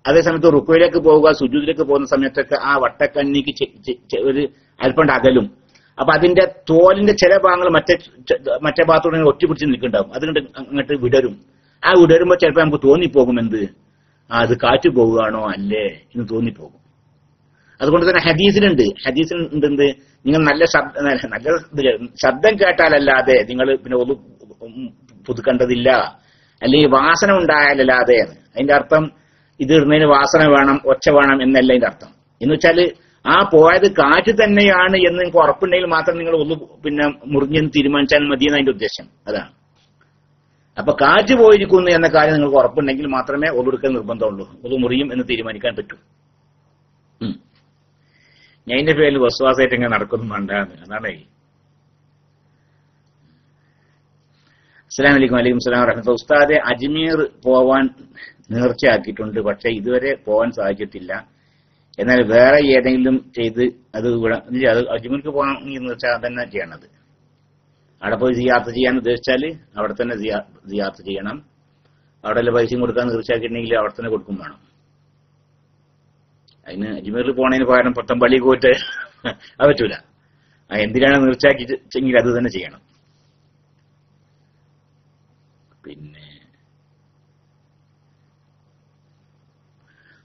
അതേസമയത്ത് റുക്കുവിലേക്ക് പോവുക, സുജൂദിലേക്ക് പോകുന്ന സമയത്തൊക്കെ ആ വട്ടക്കണ്ണിക്ക് ഒരു അല്പം അകലും. അപ്പൊ അതിന്റെ തോലിന്റെ ചില ഭാഗങ്ങൾ മറ്റേ ഭാഗത്തോടെ ഒറ്റപിടിച്ച് നിൽക്കുന്നുണ്ടാവും. അതുകൊണ്ട് അങ്ങോട്ട് വിടരും. ആ വിടരുമ്പോ ചിലപ്പോൾ നമുക്ക് തോന്നിപ്പോകും എന്ത്, അത് കാറ്റ് പോവുകയാണോ അല്ലേ എന്ന് തോന്നിപ്പോകും. അതുകൊണ്ട് തന്നെ ഹദീസിലുണ്ട് എന്ത്, നിങ്ങൾ നല്ല ശബ്ദം കേട്ടാലല്ലാതെ നിങ്ങൾ പിന്നെ ഒന്ന് പുതുക്കേണ്ടതില്ല, അല്ലെങ്കിൽ വാസന ഉണ്ടായാലല്ലാതെ. അതിന്റെ അർത്ഥം ഇത് ഇടുന്നതിന് വാസന വേണം, ഒച്ച വേണം എന്നല്ല അതിന്റെ അർത്ഥം. എന്ന് വെച്ചാല് ആ പോയത് കാറ്റ് തന്നെയാണ് എന്ന് നിങ്ങൾക്ക് ഉറപ്പുണ്ടെങ്കിൽ മാത്രം നിങ്ങൾ ഒന്ന് പിന്നെ മുറിഞ്ഞെന്ന് തീരുമാനിച്ചാൽ മതി എന്ന് അതിന്റെ ഉദ്ദേശം അതാണ്. അപ്പൊ കാറ്റ് പോയിരിക്കുന്നു എന്ന കാര്യം നിങ്ങൾക്ക് ഉറപ്പുണ്ടെങ്കിൽ മാത്രമേ ഒതുടുക്കൽ നിർബന്ധമുള്ളൂ, അത് മുറിയും എന്ന് തീരുമാനിക്കാൻ പറ്റൂ. ഞാൻ ഇതിന്റെ പേരിൽ വസ്വാസായിട്ട് ഇങ്ങനെ നടക്കുന്നു വേണ്ടാന്ന്, അതാണേ. അസ്സലാമു അലൈക്കും. വലൈക്കും സ്സലാം വറഹ്മത്തുള്ളാഹി. ഉസ്താദെ, അജ്മീർ പോവാൻ നേർച്ചയാക്കിയിട്ടുണ്ട്, പക്ഷെ ഇതുവരെ പോകാൻ സാധിച്ചിട്ടില്ല. എന്നാൽ വേറെ ഏതെങ്കിലും ചെയ്ത് അത് അജ്മീർക്ക് പോകണമെങ്കിൽ നേർച്ച തന്നെ ചെയ്യണത്. അവിടെ പോയി സിയാർത്ത് ചെയ്യാൻ ഉദ്ദേശിച്ചാൽ അവിടെ തന്നെ സിയാർത്ത് ചെയ്യണം. അവിടെ പൈസയും കൊടുക്കാൻ നേർച്ചയാക്കിയിട്ടുണ്ടെങ്കിൽ അവിടെ തന്നെ കൊടുക്കും വേണം. അതിന് അജ്മീറിൽ പോണതിന് പകരം പൊത്തമ്പള്ളി പോയിട്ട് അത് പറ്റൂല. എന്തിനാണ് നേർച്ചയാക്കിച്ചെങ്കിൽ അത് തന്നെ ചെയ്യണം. പിന്നെ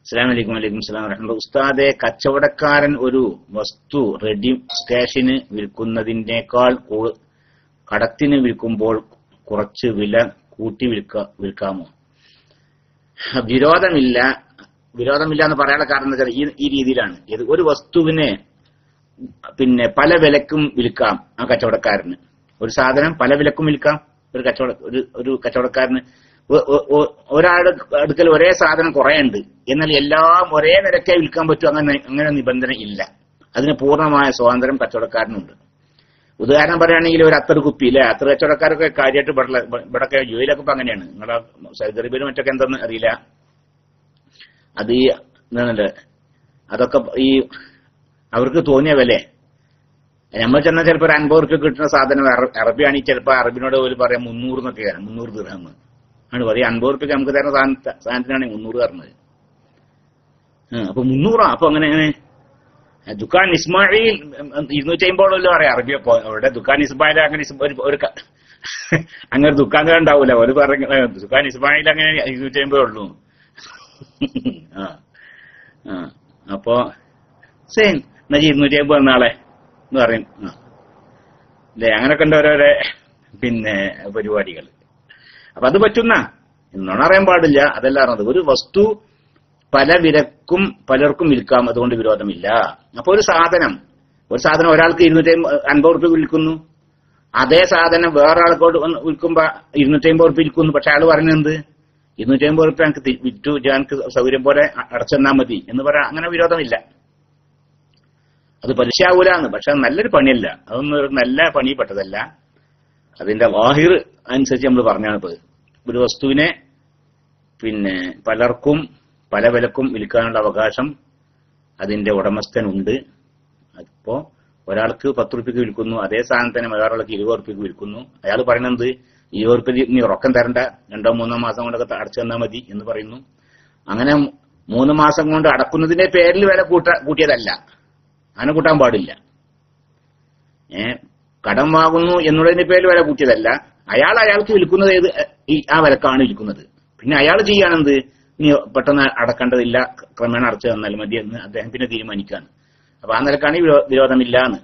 അസ്സലാമു അലൈക്കും. വലൈക്കും സ്സലാം വറഹ്മത്തുള്ളാഹി. ഉസ്താദെ, കച്ചവടക്കാരൻ ഒരു വസ്തു റെഡി സ്റ്റേഷന് വിൽക്കുന്നതിനേക്കാൾ കടത്തിന് വിൽക്കുമ്പോൾ കുറച്ച് വില കൂട്ടി വിൽക്കാമോ? വിരോധമില്ല എന്ന് പറയാനുള്ള കാരണം എന്താ വെച്ചാൽ ഈ രീതിയിലാണ്. ഒരു വസ്തുവിനെ പിന്നെ പല വിലക്കും വിൽക്കാം ആ കച്ചവടക്കാരന്. ഒരു സാധനം പല വിലക്കും വിൽക്കാം ഒരു കച്ചവടക്കാരന്. ഒരാളുടെ അടുക്കൽ ഒരേ സാധനം കുറെ ഉണ്ട്, എന്നാൽ എല്ലാം ഒരേ നിരക്കേ വിൽക്കാൻ പറ്റും, അങ്ങനെ നിബന്ധന ഇല്ല. അതിന് പൂർണ്ണമായ സ്വാതന്ത്ര്യം കച്ചവടക്കാരനുണ്ട്. ഉദാഹരണം പറയുകയാണെങ്കിൽ ഒരു അത്തർ കുപ്പി ഇല്ലേ, അത്തർ കച്ചവടക്കാരൊക്കെ കാര്യമായിട്ട് ഇവിടൊക്കെ ജോലിയിലൊക്കെ ഇപ്പൊ അങ്ങനെയാണ്. നിങ്ങളെ സൗദി അറേബ്യയിലും മറ്റൊക്കെ എന്തെന്ന് അറിയില്ല. അത് ഈ എന്താണല്ലേ, അതൊക്കെ ഈ അവർക്ക് തോന്നിയ വില. നമ്മൾ ചെന്നാൽ ചിലപ്പോൾ ഒരു 50 റുപ്യ കിട്ടുന്ന സാധനം അറബിയാണെങ്കിൽ ചിലപ്പോൾ അറബിനോട് പോലും പറയാം 300 എന്നൊക്കെ ആണ്, 300 ദിർഹം ആണ് പറയാം. 50 റുപ്യക്ക് നമുക്ക് തരുന്ന സാധനത്തിനാണ് 300 പറഞ്ഞത്. അപ്പൊ 300. അപ്പൊ അങ്ങനെ ദുക്കാൻ ഇസ്മായിൽ 250 പറയാം അറബി. അവിടെ ദുക്കാൻ ഇസ്മായിൽ അങ്ങനെ അങ്ങനെ ദുഃഖാന്തരം ഉണ്ടാവൂല. ഒരു പറഞ്ഞ ദുഃഖാൻ ഇസ്മായിൽ അങ്ങനെ 250 ഉള്ളൂ. അപ്പോ സെയിം എന്നാ 250 നാളെ എന്ന് പറയും. അല്ലേ, അങ്ങനൊക്കെ ഉണ്ട് ഓരോരോ പരിപാടികൾ. അപ്പൊ അത് പറ്റുന്ന എന്നോണം അറിയാൻ പാടില്ല. അതല്ല അറിഞ്ഞത്, ഒരു വസ്തു പല വിലക്കും പലർക്കും വിൽക്കാം, അതുകൊണ്ട് വിരോധമില്ല. അപ്പൊ ഒരു സാധനം ഒരാൾക്ക് 250 റുപ്യ വിൽക്കുന്നു, അതേ സാധനം വേറെ ആൾക്കോട് വിൽക്കുമ്പോ 250 റുപ്യ വിൽക്കുന്നു. പക്ഷെ അയാൾ പറയുന്നത് 250 റുപ്യ എനിക്ക് വിറ്റു, എനിക്ക് സൗകര്യം പോലെ അടച്ചെന്നാ മതി എന്ന് പറയാം. അങ്ങനെ വിരോധമില്ല. അത് പലിശയാവൂലാന്ന്. പക്ഷെ നല്ലൊരു പണിയല്ല, അതൊന്നും ഒരു നല്ല പണിപ്പെട്ടതല്ല. അതിന്റെ വാഹിർ അനുസരിച്ച് നമ്മൾ പറഞ്ഞാണ് ഇപ്പൊ ഒരു വസ്തുവിനെ പലർക്കും പല വിലക്കും വിൽക്കാനുള്ള അവകാശം അതിന്റെ ഉടമസ്ഥനുണ്ട്. അപ്പോ ഒരാൾക്ക് 10 റുപ്യക്ക് വിൽക്കുന്നു, അതേ സാധനത്തിന് വേറൊരാൾക്ക് 20 റുപ്യക്ക് വിൽക്കുന്നു. അയാൾ പറയുന്നത് 20 റുപ്യ നീ ഉറക്കം തരണ്ട, 2-3 മാസം കൊണ്ടൊക്കെ അടച്ചു തന്നാൽ മതി എന്ന് പറയുന്നു. അങ്ങനെ 3 മാസം കൊണ്ട് അടക്കുന്നതിന്റെ പേരിൽ വില കൂട്ടിയതല്ല, അങ്ങനെ കൂട്ടാൻ പാടില്ല. കടം വാങ്ങുന്നു എന്നുള്ളതിന്റെ പേരിൽ വില കൂട്ടിയതല്ല. അയാൾക്ക് വിൽക്കുന്നത് ആ വിലക്കാണ് വിൽക്കുന്നത്. പിന്നെ അയാൾ ചെയ്യാണെന്ത്, നീ പെട്ടെന്ന് അടക്കേണ്ടതില്ല, ക്രമേണ അടച്ചു തന്നാൽ മതി എന്ന് അദ്ദേഹത്തിന് തീരുമാനിക്കാണ്. അപ്പൊ ആ നിലക്കാണ് വിരോധമില്ല എന്ന്.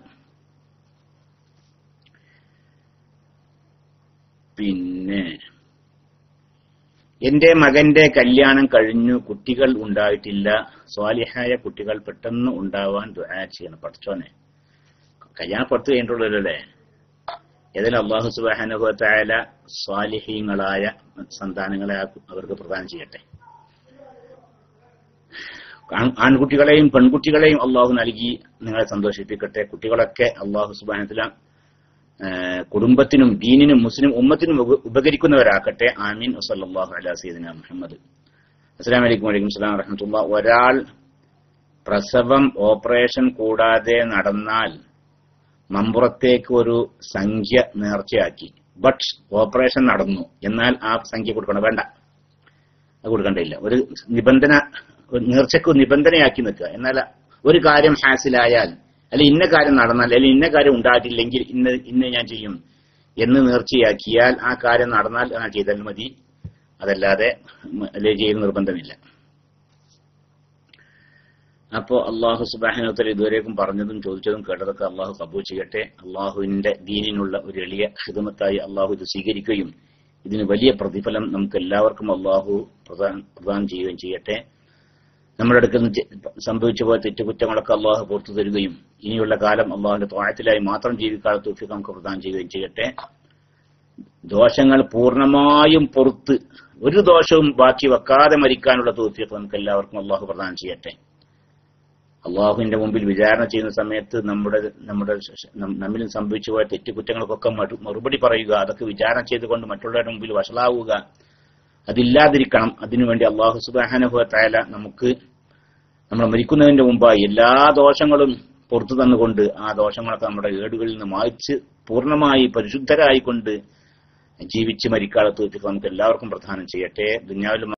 എന്റെ മകന്റെ കല്യാണം കഴിഞ്ഞു, കുട്ടികൾ ഉണ്ടായിട്ടില്ല. സ്വാലിഹായ കുട്ടികൾ പെട്ടെന്ന് ഉണ്ടാവാൻ ദുആ ചെയ്യണം. പഠിച്ചോനെ, കല്യാണം പുറത്ത് കഴിഞ്ഞിട്ടുള്ളല്ലോ അല്ലേ? ഏതായാലും അല്ലാഹു സുബ്ഹാനഹു വ തആല സ്വാലിഹീങ്ങളായ സന്താനങ്ങളെ അവർക്ക് പ്രദാനം ചെയ്യട്ടെ. ആൺകുട്ടികളെയും പെൺകുട്ടികളെയും അള്ളാഹു നൽകി നിങ്ങളെ സന്തോഷിപ്പിക്കട്ടെ. കുട്ടികളൊക്കെ അള്ളാഹു സുബ്ഹാനഹു വ തആല കുടുംബത്തിനും ദീനിനും മുസ്ലിം ഉമ്മത്തിനും ഉപകരിക്കുന്നവരാക്കട്ടെ. ആമീൻ. വസല്ലല്ലാഹു അലാ സയ്യിദിനാ മുഹമ്മദ്. അസ്സലാമു അലൈക്കും വലൈക്കും സലാം വറഹ്മത്തുള്ളാഹി. ഒരാൾ പ്രസവം ഓപ്പറേഷൻ കൂടാതെ നടന്നാൽ മമ്പുറത്തേക്ക് ഒരു സംഖ്യ നേർച്ചയാക്കി. ബട്ട് ഓപ്പറേഷൻ നടന്നു, എന്നാൽ ആ സംഖ്യ കൊടുക്കണം, വേണ്ട, അത് കൊടുക്കേണ്ടയില്ല. ഒരു നിബന്ധന, നേർച്ചയ്ക്ക് നിബന്ധനയാക്കി നിൽക്കുക. എന്നാൽ ഒരു കാര്യം ഹാസിലായാൽ, അല്ലെങ്കിൽ ഇന്ന കാര്യം നടന്നാൽ, അല്ലെങ്കിൽ ഇന്ന കാര്യം ഉണ്ടായിട്ടില്ലെങ്കിൽ ഇന്ന് ഞാൻ ചെയ്യും എന്ന് നേർച്ചയാക്കിയാൽ ആ കാര്യം നടന്നാൽ അങ്ങനെ ചെയ്താൽ മതി. അതല്ലാതെ ചെയ്യുന്ന നിർബന്ധമില്ല. അപ്പോ അള്ളാഹു സുബ്ഹാനഹു വ തആല ഇതുവരേക്കും പറഞ്ഞതും ചോദിച്ചതും കേട്ടതൊക്കെ അള്ളാഹു കബൂൽ ചെയ്യട്ടെ. അള്ളാഹുവിന്റെ ദീനിനുള്ള ഒരു എളിയ ഖിദ്മത്തായി അള്ളാഹു ഇത് സ്വീകരിക്കുകയും ഇതിന് വലിയ പ്രതിഫലം നമുക്ക് എല്ലാവർക്കും അള്ളാഹു പ്രദാനം ചെയ്യുകയും ചെയ്യട്ടെ. നമ്മുടെ അടുക്കൽ സംഭവിച്ചു പോയ തെറ്റുകുറ്റങ്ങളൊക്കെ അള്ളാഹു പുറത്തു തരികയും ഇനിയുള്ള കാലം അള്ളാഹുവിന്റെ ത്വാഅത്തിലായി മാത്രം ജീവിക്കാൻ തൗഫീഖ് നമുക്ക് പ്രദാനം ചെയ്യുകയും ചെയ്യട്ടെ. ദോഷങ്ങൾ പൂർണ്ണമായും പുറത്ത് ഒരു ദോഷവും ബാക്കി വെക്കാതെ മരിക്കാനുള്ള തൗഫീഖ് നമുക്ക് എല്ലാവർക്കും അള്ളാഹു പ്രദാനം ചെയ്യട്ടെ. അള്ളാഹുവിന്റെ മുമ്പിൽ വിചാരണ ചെയ്യുന്ന സമയത്ത് നമ്മിലും സംഭവിച്ചു പോയ തെറ്റുകുറ്റങ്ങൾക്കൊക്കെ മറുപടി പറയുക, അതൊക്കെ വിചാരണ ചെയ്തുകൊണ്ട് മറ്റുള്ളവരുടെ മുമ്പിൽ വഷളാവുക, അതില്ലാതിരിക്കണം. അതിനുവേണ്ടി അള്ളാഹു സുബ്ഹാനഹു വ തആല നമ്മൾ മരിക്കുന്നതിന്റെ മുമ്പായി എല്ലാ ദോഷങ്ങളും പുറത്തു തന്നുകൊണ്ട് ആ ദോഷങ്ങളൊക്കെ നമ്മുടെ ഏടുകളിൽ നിന്ന് മായ്ച്ച് പൂർണ്ണമായി പരിശുദ്ധരായിക്കൊണ്ട് ജീവിച്ച് മരിക്കാനുള്ള തൗഫീഖ് നമുക്ക് എല്ലാവർക്കും പ്രദാനം ചെയ്യട്ടെ. ദുനിയാവിലും